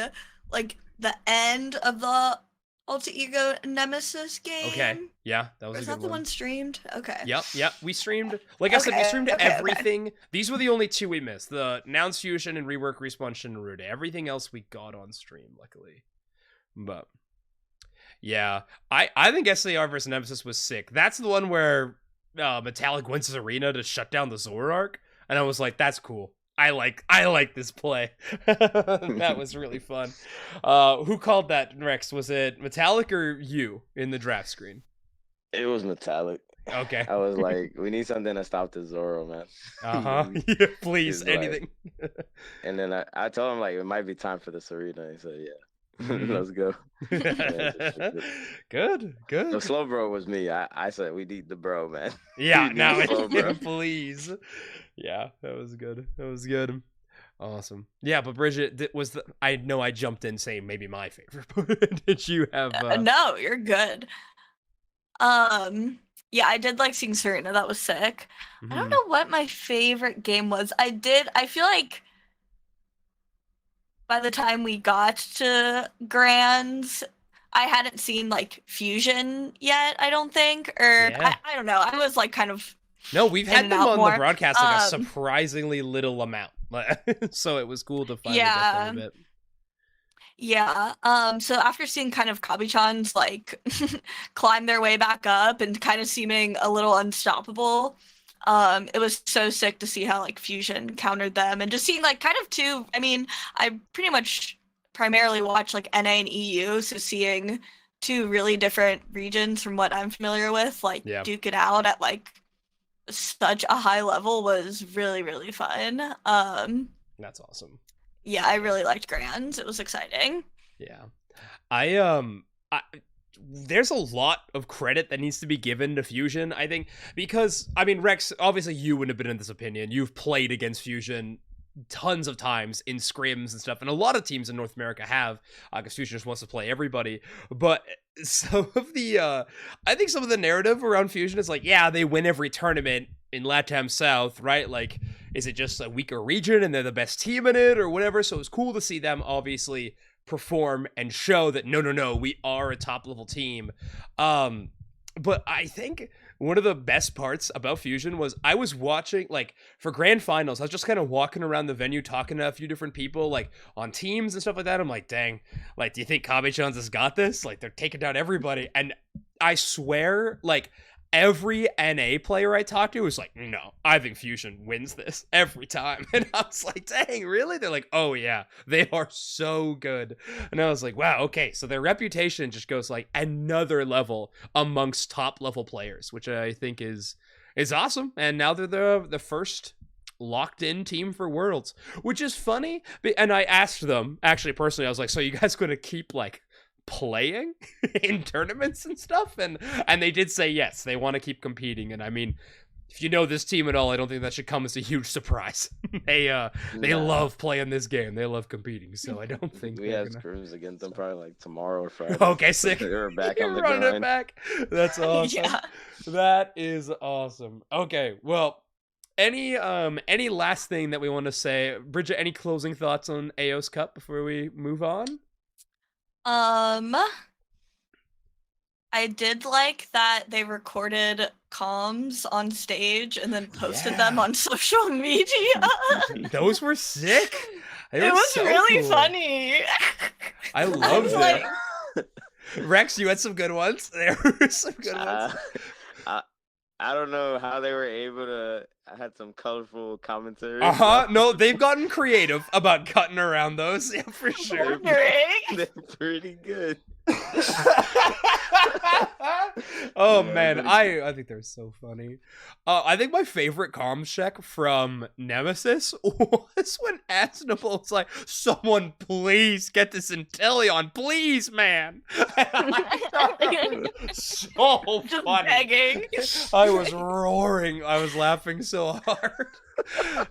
B: like the end of the Alter Ego Nemesis game.
A: Okay, yeah, that was a good one.
B: Was that the one streamed? Okay.
A: Yep. We streamed, like I said, we streamed everything. Okay. These were the only 2 we missed. The Nouns Fusion and Rework Respawn Shinrude. Everything else we got on stream, luckily. But yeah, I think SAR versus Nemesis was sick. That's the one where Metallic wins his arena to shut down the Zoroark, and I was like, that's cool. I like this play. That was really fun. Who called that, Reckzz? Was it Metallic or you in the draft screen?
C: It was Metallic.
A: Okay.
C: I was like, we need something to stop the Zoro, man.
A: Yeah, please, anything.
C: Like, and then I told him like it might be time for the arena. He said, yeah. Let's go.
A: Good.
C: The slow bro was me. I said we need the bro, man.
A: Yeah, now please. Yeah, that was good. Awesome. Yeah, but Bridget I know I jumped in saying maybe my favorite. Did you have
B: No, you're good. Yeah, I did like seeing Serena. That was sick. I don't know what my favorite game was. I feel like by the time we got to Grands, I hadn't seen like Fusion yet, I don't think. Or I don't know. I was like kind of
A: No, we've had them on the broadcast like a surprisingly little amount. So it was cool to finally get them a bit.
B: Yeah. So after seeing kind of Kabi-chan's like climb their way back up and kind of seeming a little unstoppable, it was so sick to see how like Fusion countered them and just seeing like kind of two. I mean, I pretty much primarily watch like NA and EU, so seeing 2 really different regions from what I'm familiar with, like duke it out at like such a high level was really, really fun.
A: That's awesome.
B: Yeah, I really liked Grands. It was exciting.
A: Yeah. There's a lot of credit that needs to be given to Fusion, I think, because, I mean, Reckzz, obviously you wouldn't have been in this opinion. You've played against Fusion tons of times in scrims and stuff, and a lot of teams in North America have, because Fusion just wants to play everybody. But some of the, I think some of the narrative around Fusion is like, yeah, they win every tournament in LATAM South, right? Like, is it just a weaker region and they're the best team in it or whatever? So it's cool to see them obviously perform and show that no, we are a top level team. But I think one of the best parts about Fusion was I was watching, like, for grand finals, I was just kind of walking around the venue talking to a few different people, like, on teams and stuff like that. I'm like, dang, like, do you think Kabe-chan's has got this? Like, they're taking down everybody. And I swear, like, every NA player I talked to was like, no, I think Fusion wins this every time. And I was like, dang, really? They're like, oh yeah, they are so good. And I was like, wow, okay, so their reputation just goes like another level amongst top level players, which I think is awesome. And now they're the first locked in team for Worlds, which is funny. And I asked them, actually personally, I was like, so you guys gonna keep like playing in tournaments and stuff? And they did say yes, they want to keep competing. And I mean, if you know this team at all, I don't think that should come as a huge surprise. They love playing this game, they love competing, so I don't think
C: we have screws against them probably like tomorrow or Friday.
A: Okay, sick.
C: They're back on the
A: running
C: grind.
A: it back. That's awesome.
B: Yeah.
A: That is awesome. Okay, well, any last thing that we want to say, Bridget? Any closing thoughts on Aeos Cup before we move on?
B: I did like that they recorded comms on stage and then posted them on social media.
A: Those were sick.
B: It was
A: so
B: really
A: cool.
B: funny.
A: I loved it.
B: like,
A: Rex, you had some good ones. There were some good ones.
C: I don't know how they were able to. I had some colorful commentary.
A: No, they've gotten creative about cutting around those. Yeah, for sure.
C: They're pretty good.
A: Oh
C: Yeah,
A: man, I think they're so funny. I think my favorite comms check from Nemesis was when Asnable was like, "Someone please get this Inteleon, please, man." So
B: just
A: funny.
B: begging.
A: I was roaring. I was laughing so hard.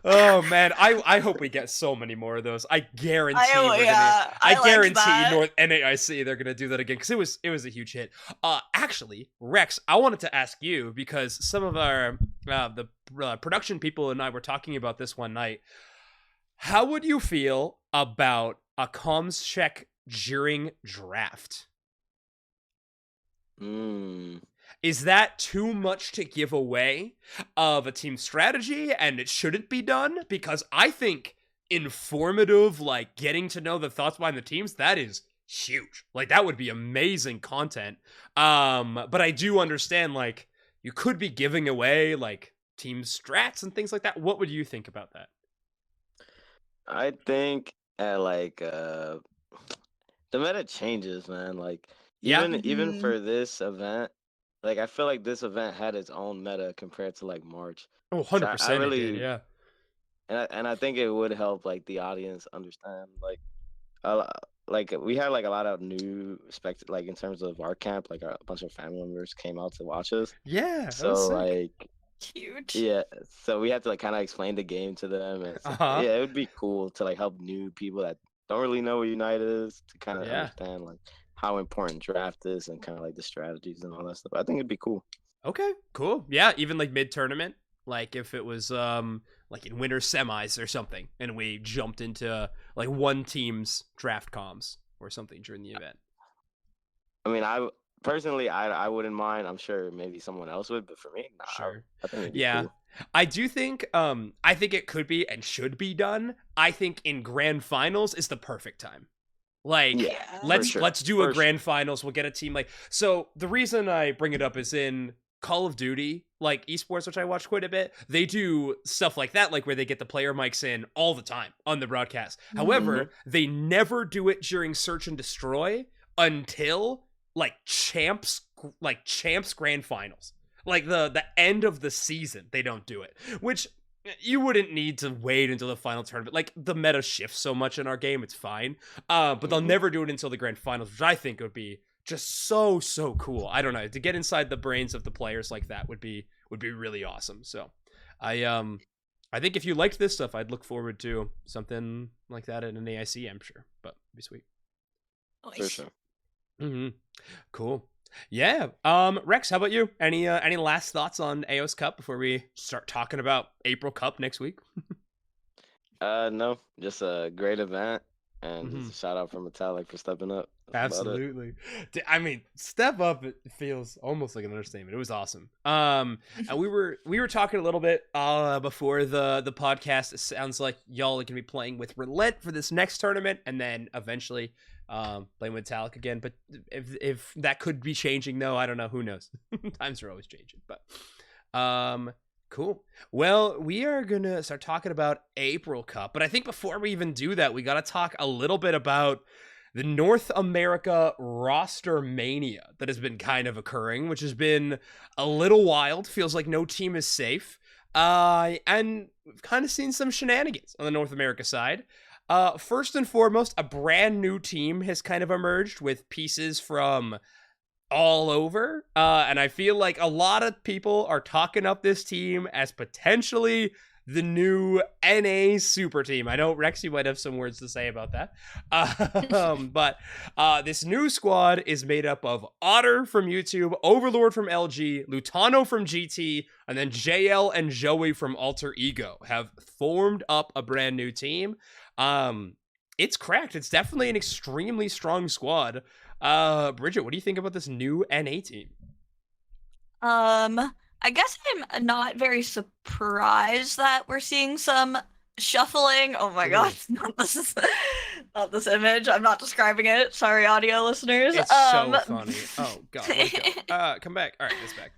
A: Oh man, I hope we get so many more of those. I guarantee. I guarantee North NAIC they're gonna do that again, because it was a huge hit. Actually, Rex, I wanted to ask you, because some of our the production people and I were talking about this one night. How would you feel about a comms check during draft? Is that too much to give away of a team strategy, and it shouldn't be done? Because I think informative, like getting to know the thoughts behind the teams, that is huge. Like that would be amazing content. But I do understand, like, you could be giving away like team strats and things like that. What would you think about that?
C: I think at like the meta changes, man. Like even for this event, like I feel like this event had its own meta compared to like March.
A: Oh, 100%.
C: So I really,
A: it did, yeah.
C: And I think it would help like the audience understand like we had like a lot of new like in terms of our camp, like a bunch of family members came out to watch us.
A: Yeah.
C: So like
B: Cute.
C: yeah, so we had to like kind of explain the game to them, and so, yeah, it would be cool to like help new people that don't really know what Unite is to kind of understand like how important draft is and kind of like the strategies and all that stuff. I think it'd be cool.
A: Okay, cool. Yeah, even like mid-tournament, like if it was like in winter semis or something, and we jumped into like one team's draft comms or something during the event.
C: I mean, personally, I wouldn't mind. I'm sure maybe someone else would, but for me, nah,
A: Sure.
C: I think it'd be
A: Yeah.
C: cool.
A: I do think I think it could be and should be done. I think in grand finals is the perfect time. Like,
B: Yeah.
A: let's do a grand finals. We'll get a team like. So the reason I bring it up is in Call of Duty, like esports, which I watch quite a bit, they do stuff like that, like where they get the player mics in all the time on the broadcast. However, they never do it during Search and Destroy until like champs grand finals, like the end of the season. They don't do it, which you wouldn't need to wait until the final tournament. Like the meta shifts so much in our game, it's fine. But they'll never do it until the grand finals, which I think would be just so cool. I don't know, to get inside the brains of the players like that would be really awesome. So I think if you liked this stuff, I'd look forward to something like that at an AIC, I'm sure, but it'd be sweet.
B: Nice.
C: For sure.
A: Cool. Yeah. Rex, how about you? Any last thoughts on Aeos Cup before we start talking about April Cup next week?
C: No, just a great event, and just a shout out for Metallic for stepping up. That's about it.
A: Absolutely. I mean, step up, it feels almost like an understatement. It was awesome. And we were talking a little bit before the podcast. It sounds like y'all are gonna be playing with Relent for this next tournament, and then eventually playing with Metallic again. But if that could be changing, though, I don't know. Who knows? Times are always changing. But cool. Well, we are gonna start talking about April Cup, but I think before we even do that, we gotta talk a little bit about the North America roster mania that has been kind of occurring, which has been a little wild. Feels like no team is safe. And we've kind of seen some shenanigans on the North America side. First and foremost, a brand new team has kind of emerged with pieces from all over. And I feel like a lot of people are talking up this team as potentially the new NA super team. I know, Rex, you might have some words to say about that. But this new squad is made up of Otter from YouTube, Overlord from LG, Lutano from GT, and then JL and Joey from Alter Ego have formed up a brand new team. It's cracked. It's definitely an extremely strong squad. Bridget, what do you think about this new NA team?
B: I guess I'm not very surprised that we're seeing some shuffling. Oh my god, not this image. I'm not describing it. Sorry, audio listeners.
A: It's so funny. Oh god. Come back. All right, it's back.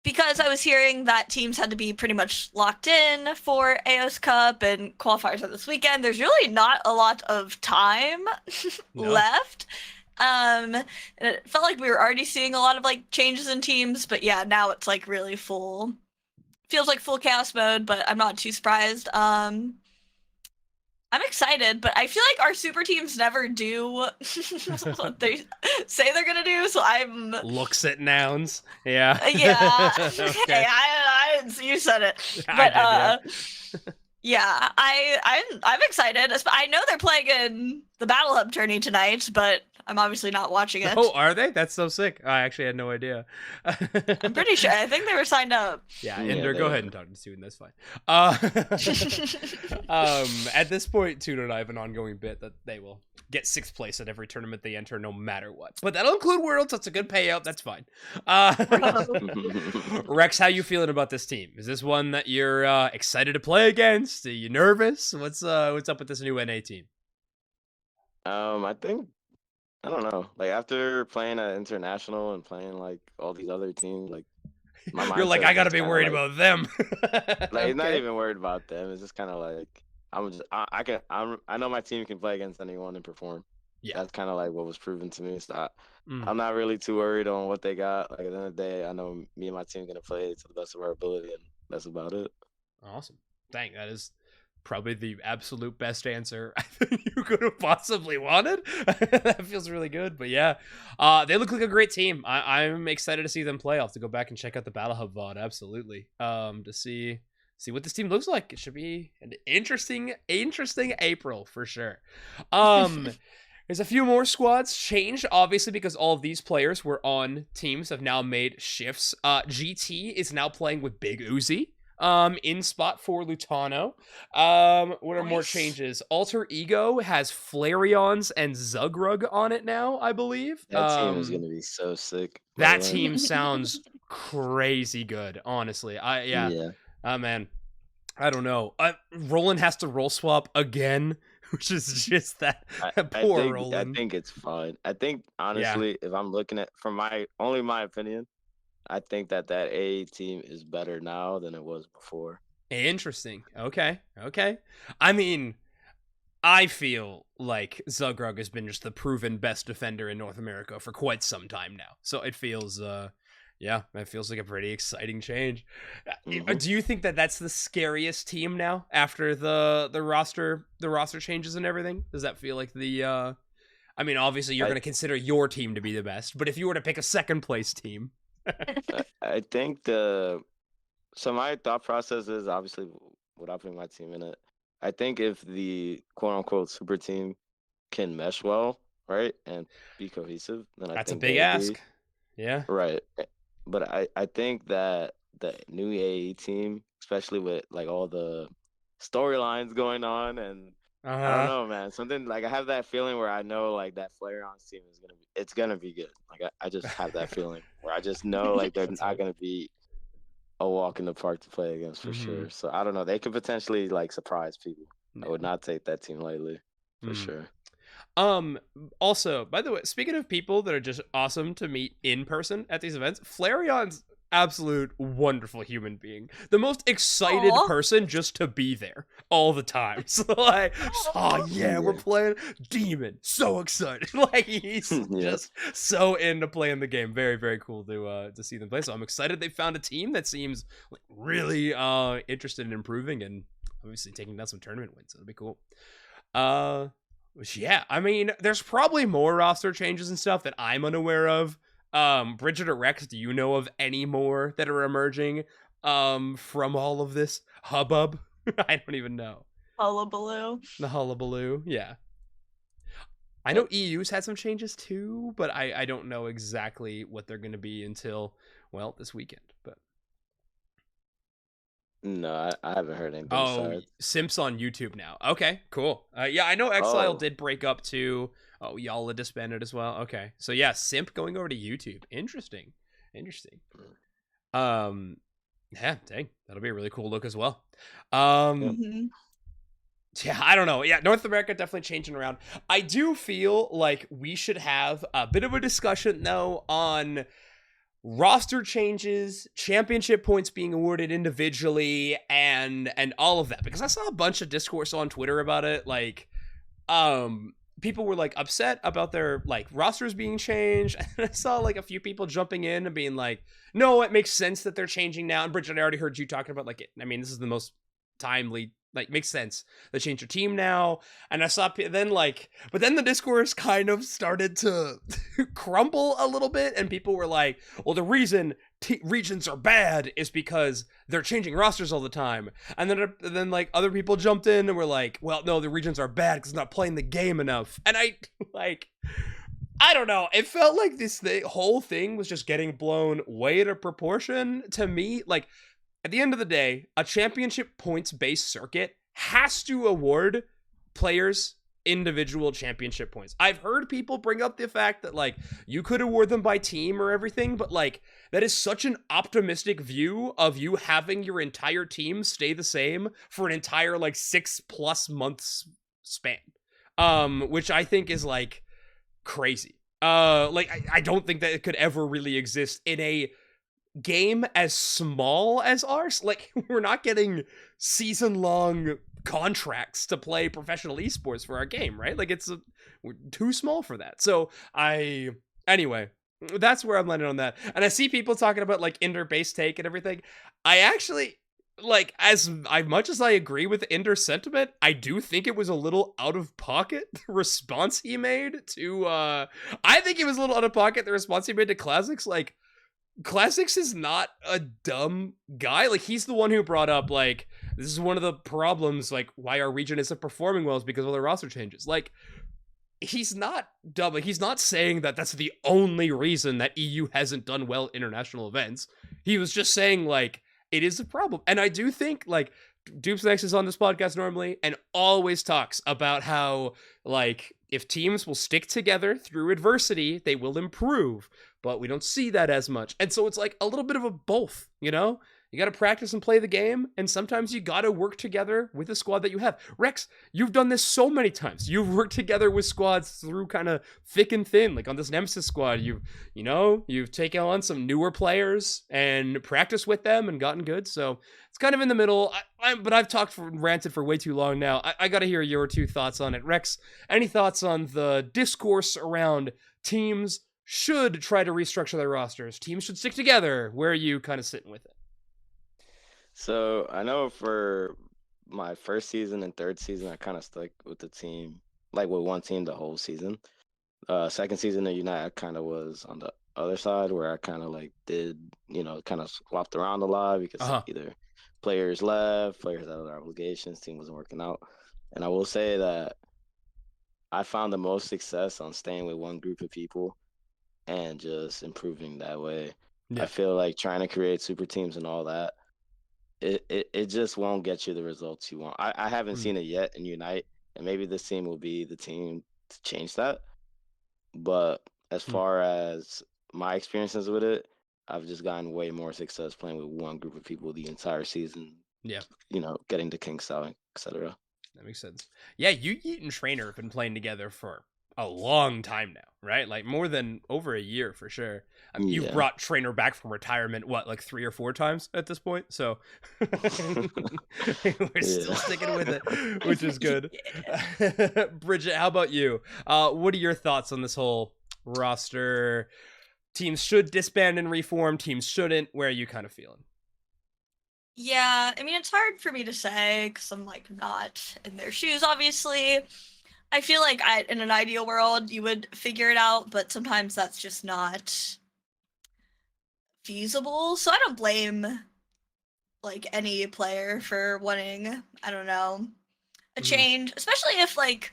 B: Because I was hearing that teams had to be pretty much locked in for Aeos Cup and qualifiers are this weekend. There's really not a lot of time left. And it felt like we were already seeing a lot of like changes in teams, but yeah, now it's like really full. Feels like full chaos mode, but I'm not too surprised. I'm excited, but I feel like our super teams never do what they say they're gonna do. So I'm
A: looks at nouns. Yeah.
B: Yeah. Okay. Hey, you said it. But yeah, I'm excited. I know they're playing in the Battle Hub tourney tonight, but I'm obviously not watching it.
A: Oh, are they? That's so sick. I actually had no idea.
B: I'm pretty sure. I think they were signed up.
A: Yeah, Ender, go ahead and talk to Stu, and that's fine. At this point, Tuna and I have an ongoing bit that they will get 6th place at every tournament they enter, no matter what. But that'll include Worlds. That's a good payout. That's fine. Rex, how you feeling about this team? Is this one that you're excited to play against? Are you nervous? What's up with this new NA team?
C: I think, I don't know. Like after playing at International and playing like all these other teams, like my
A: you're like, I gotta be worried about them.
C: Like not even worried about them. It's just kind of like I know my team can play against anyone and perform. Yeah, that's kind of like what was proven to me. So I'm not really too worried on what they got. Like at the end of the day, I know me and my team gonna play to the best of our ability, and that's about it.
A: Awesome. Dang, that is probably the absolute best answer I think you could have possibly wanted. That feels really good. But yeah, they look like a great team. I'm excited to see them play. I'll have to go back and check out the Battle Hub VOD. Absolutely. To see what this team looks like. It should be an interesting April for sure. There's a few more squads changed, obviously, because all of these players were on teams have now made shifts. GT is now playing with Big Uzi. In spot for Lutano. What are more changes? Alter Ego has Flareons and Zugrug on it now, I believe.
C: That team is gonna be so sick.
A: That team sounds crazy good, honestly. Yeah. Oh man, I don't know. Roland has to roll swap again, which is just that poor Roland.
C: I think it's fine. I think honestly, if I'm looking at from my opinion, I think that A team is better now than it was before.
A: Interesting. Okay. I mean, I feel like Zugrug has been just the proven best defender in North America for quite some time now. So it feels, it feels like a pretty exciting change. Do you think that that's the scariest team now after the roster changes and everything? Does that feel like the? I mean, obviously you're going to consider your team to be the best, but if you were to pick a second place team.
C: I think my thought process is obviously without putting my team in it. I think if the quote unquote super team can mesh well, right, and be cohesive, then I think that's a big ask.
A: Yeah.
C: Right. But I think that the new AE team, especially with like all the storylines going on, and I don't
A: Uh-huh.
C: know, man. Something like I have that feeling where I know like that Flareon's team is gonna be good. Like I just have that feeling where I just know like they're
A: Let's
C: not
A: hope.
C: gonna be a walk in the park to play against for
A: Mm-hmm.
C: sure. So I don't know. They could potentially like surprise people. I would
A: Yeah.
C: not take that team lightly for
A: Mm.
C: sure.
A: Also, by the way, speaking of people that are just awesome to meet in person at these events, Flareon's absolute wonderful human being. The most excited
B: Aw.
A: person just to be there all the time. So like, oh
B: Aw.
A: yeah, we're
C: Yeah.
A: playing Demon. So excited. Like he's
C: Yeah.
A: just so into playing the game. Very, very cool to see them play. So I'm excited they found a team that seems like really interested in improving and obviously taking down some tournament wins. So it'll be cool. Which, yeah, I mean, there's probably more roster changes and stuff that I'm unaware of. Bridget or Reckzz, do you know of any more that are emerging from all of this hubbub? I don't even know.
B: Hullabaloo.
A: The hullabaloo, yeah. I know EU's had some changes too, but I don't know exactly what they're going to be until, well, this weekend. But
C: No, I haven't heard anything
A: oh,
C: besides.
A: Simps on YouTube now. Okay, cool. Yeah, I know Exile
C: Oh,
A: did break up too. Oh, Y'all disbanded as well. Okay, so yeah, Simp going over to YouTube. Interesting. Yeah, dang, that'll be a really cool look as well.
C: yeah.
B: Mhm.
A: Yeah, I don't know. Yeah, North America definitely changing around. I do feel like we should have a bit of a discussion though on roster changes, championship points being awarded individually, and all of that, because I saw a bunch of discourse on Twitter about it. Like people were like upset about their like rosters being changed, and I saw like a few people jumping in and being like, no, it makes sense that they're changing now. And Bridget, I already heard you talking about like, I mean, this is the most timely, like, makes sense. They changed your team now. And I saw then like, but then the discourse kind of started to crumble a little bit, and people were like, well, the reason regions are bad is because they're changing rosters all the time. And then like other people jumped in and were like, well, no, the regions are bad because not playing the game enough. And I like, I don't know. It felt like whole thing was just getting blown way out of proportion to me. Like, at the end of the day, a championship points-based circuit has to award players individual championship points. I've heard people bring up the fact that like you could award them by team or everything, but like that is such an optimistic view of you having your entire team stay the same for an entire like 6+ months span. Which I think is like crazy. Like I don't think that it could ever really exist in a game as small as ours. Like we're not getting season-long contracts to play professional esports for our game, right? Like we're too small for that. So anyway, that's where I'm landing on that. And I see people talking about like Ender base take and everything. I actually like as much as I agree with Ender's sentiment, I do think it was a little out of pocket the response he made to I think it was a little out of pocket the response he made to Classics. Like Classics is not a dumb guy. Like he's the one who brought up like this is one of the problems like why our region isn't performing well is because of the roster changes. Like he's not dumb. Like he's not saying that that's the only reason that EU hasn't done well at international events. He was just saying like it is a problem. And I do think like Dupes Next is on this podcast normally and always talks about how like if teams will stick together through adversity, they will improve. But we don't see that as much. And so it's like a little bit of a both, you know? You got to practice and play the game, and sometimes you got to work together with the squad that you have. Reckzz, you've done this so many times. You've worked together with squads through kind of thick and thin. Like on this Nemesis squad, you've taken on some newer players and practiced with them and gotten good. So it's kind of in the middle. But I've ranted for way too long now. I got to hear your 2 thoughts on it. Reckzz, any thoughts on the discourse around teams should try to restructure their rosters? Teams should stick together. Where are you kind of sitting with it?
C: So I know for my first season and third season, I kind of stuck with the team, like with one team the whole season. Second season of Unite, I kind of was on the other side where I kind of like did, kind of swapped around a lot because either players left, players had other obligations, team wasn't working out. And I will say that I found the most success on staying with one group of people and just improving that way.
A: Yeah.
C: I feel like trying to create super teams and all that it just won't get you the results you want. I haven't
A: Mm.
C: seen it yet in Unite, and maybe this team will be the team to change that. But as
A: Hmm.
C: far as my experiences with it, I've just gotten way more success playing with one group of people the entire season.
A: Yeah.
C: Getting to King Style, etc.
A: That makes sense. Yeah, you, Yeet, and Trainer have been playing together for a long time now, right? Like more than over a year for sure. You've
C: Yeah.
A: brought Trainer back from retirement, what, like 3 or 4 times at this point? So we're still sticking with it, which is good. Bridget, how about you? What are your thoughts on this whole roster? Teams should disband and reform, teams shouldn't. Where are you kind of feeling?
B: Yeah, I mean, it's hard for me to say because I'm like not in their shoes, obviously. I feel like in an ideal world, you would figure it out, but sometimes that's just not feasible. So I don't blame like any player for wanting, I don't know, a change, especially if like,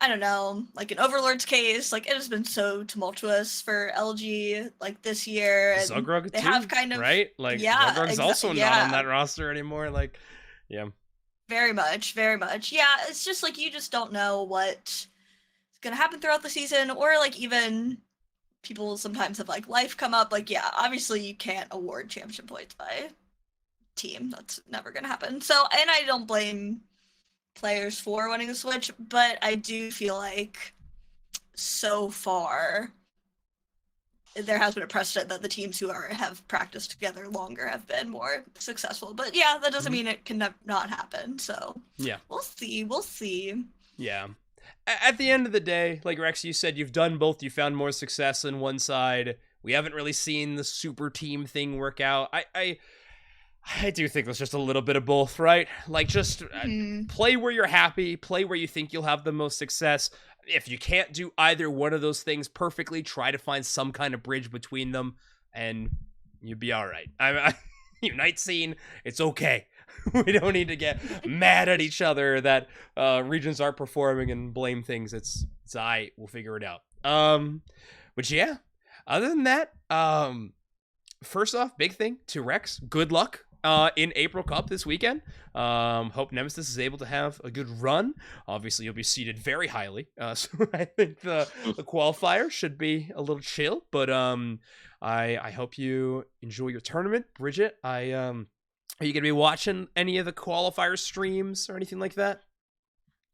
B: I don't know, like in Overlord's case, like it has been so tumultuous for LG like this year, and
A: Zugrug
B: they
A: too,
B: have kind of
A: right? Like Zugrug's also not on that roster anymore. Like, yeah,
B: very much, very much. Yeah, it's just like you just don't know what's gonna happen throughout the season, or like even people sometimes have like life come up. Like, yeah, obviously you can't award championship points by team. That's never gonna happen. So, and I don't blame players for wanting to switch, but I do feel like so far there has been a precedent that the teams who have practiced together longer have been more successful. But yeah, that doesn't mean it can not happen. So
A: yeah,
B: we'll see.
A: Yeah. At the end of the day, like Rex, you said, you've done both. You found more success on one side. We haven't really seen the super team thing work out. I do think there's just a little bit of both, right? Like, just play where you're happy, play where you think you'll have the most success. If you can't do either one of those things perfectly, try to find some kind of bridge between them, and you'll be all right. Unite scene, it's okay. We don't need to get mad at each other that regions aren't performing and blame things. It's all right. We'll figure it out. But yeah, other than that, first off, big thing to Reckzz. Good luck in April Cup this weekend. Hope Nemesis is able to have a good run. Obviously, you'll be seated very highly, so I think the qualifier should be a little chill. But I hope you enjoy your tournament, Bridget. Are you gonna be watching any of the qualifier streams or anything like that?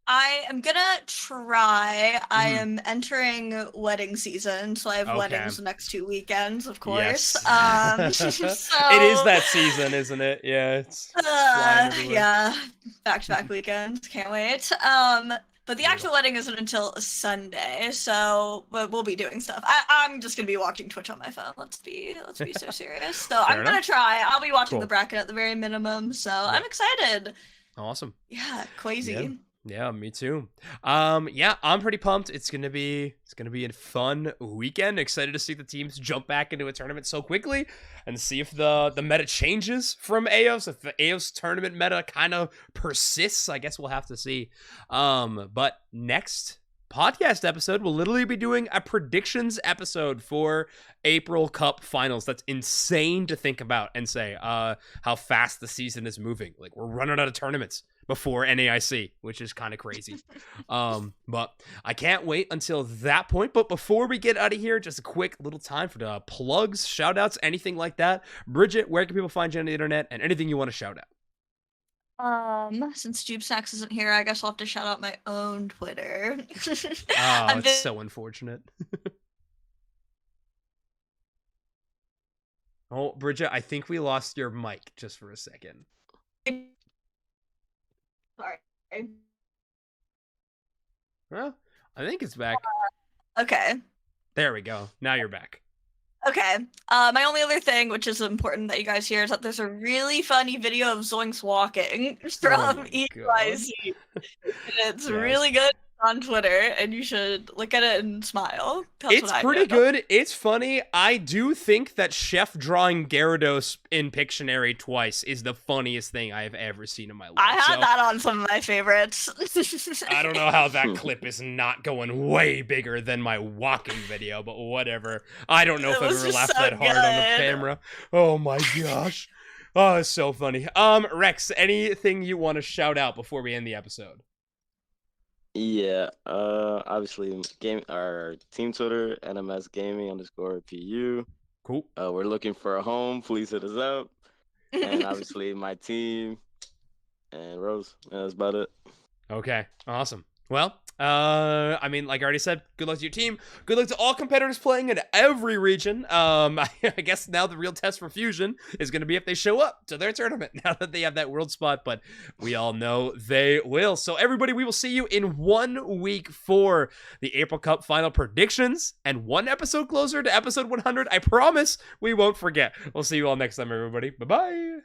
B: I am gonna try. I am entering wedding season, so I have weddings the next 2 weekends, of course.
A: Yes.
B: So
A: it is that season, isn't it? Yeah, it's
B: yeah, back-to-back weekends. Can't wait. But the actual wedding isn't until Sunday, so we'll be doing stuff. I'm just gonna be watching Twitch on my phone. Let's be so serious. So I'm gonna try. I'll be watching the bracket at the very minimum. So I'm excited.
A: Awesome.
B: Yeah, crazy.
A: Yeah. Yeah, me too. Yeah, I'm pretty pumped. It's gonna be a fun weekend. Excited to see the teams jump back into a tournament so quickly and see if the meta changes from Aeos. If the Aeos tournament meta kind of persists, I guess we'll have to see. But next podcast episode, we'll literally be doing a predictions episode for April Cup finals. That's insane to think about and say how fast the season is moving. Like, we're running out of tournaments before NAIC, which is kind of crazy. But I can't wait until that point. But before we get out of here, just a quick little time for the plugs, shout outs, anything like that. Bridget, where can people find you on the internet and anything you want to shout out?
B: Since Jube Snacks isn't here, I guess I'll have to shout out my own Twitter.
A: Oh, it's so unfortunate. Oh, Bridget, I think we lost your mic just for a second.
B: Sorry.
A: Well, I think it's back.
B: Okay.
A: There we go. Now you're back.
B: Okay. My only other thing, which is important that you guys hear, is that there's a really funny video of Zoinks walking from EYC. And it's really good on Twitter, and you should look at it and smile.
A: It's pretty good. It's funny. I do think that Chef drawing Gyarados in Pictionary twice is the funniest thing I have ever seen in my life.
B: I had that on some of my favorites.
A: I don't know how that clip is not going way bigger than my walking video, but whatever. I don't know if I've ever laughed that hard on the camera. Oh my gosh. Oh, it's so funny. Reckzz, anything you want to shout out before we end the episode?
C: Yeah, obviously our team Twitter, NMS Gaming _PU.
A: Cool.
C: We're looking for a home. Please hit us up. And obviously my team and Rose. And that's about it.
A: Okay, awesome. Well, I mean, like I already said, good luck to your team. Good luck to all competitors playing in every region. I guess now the real test for Fusion is going to be if they show up to their tournament now that they have that world spot, but we all know they will. So everybody, we will see you in 1 week for the April Cup final predictions and 1 episode closer to episode 100. I promise we won't forget. We'll see you all next time, everybody. Bye-bye.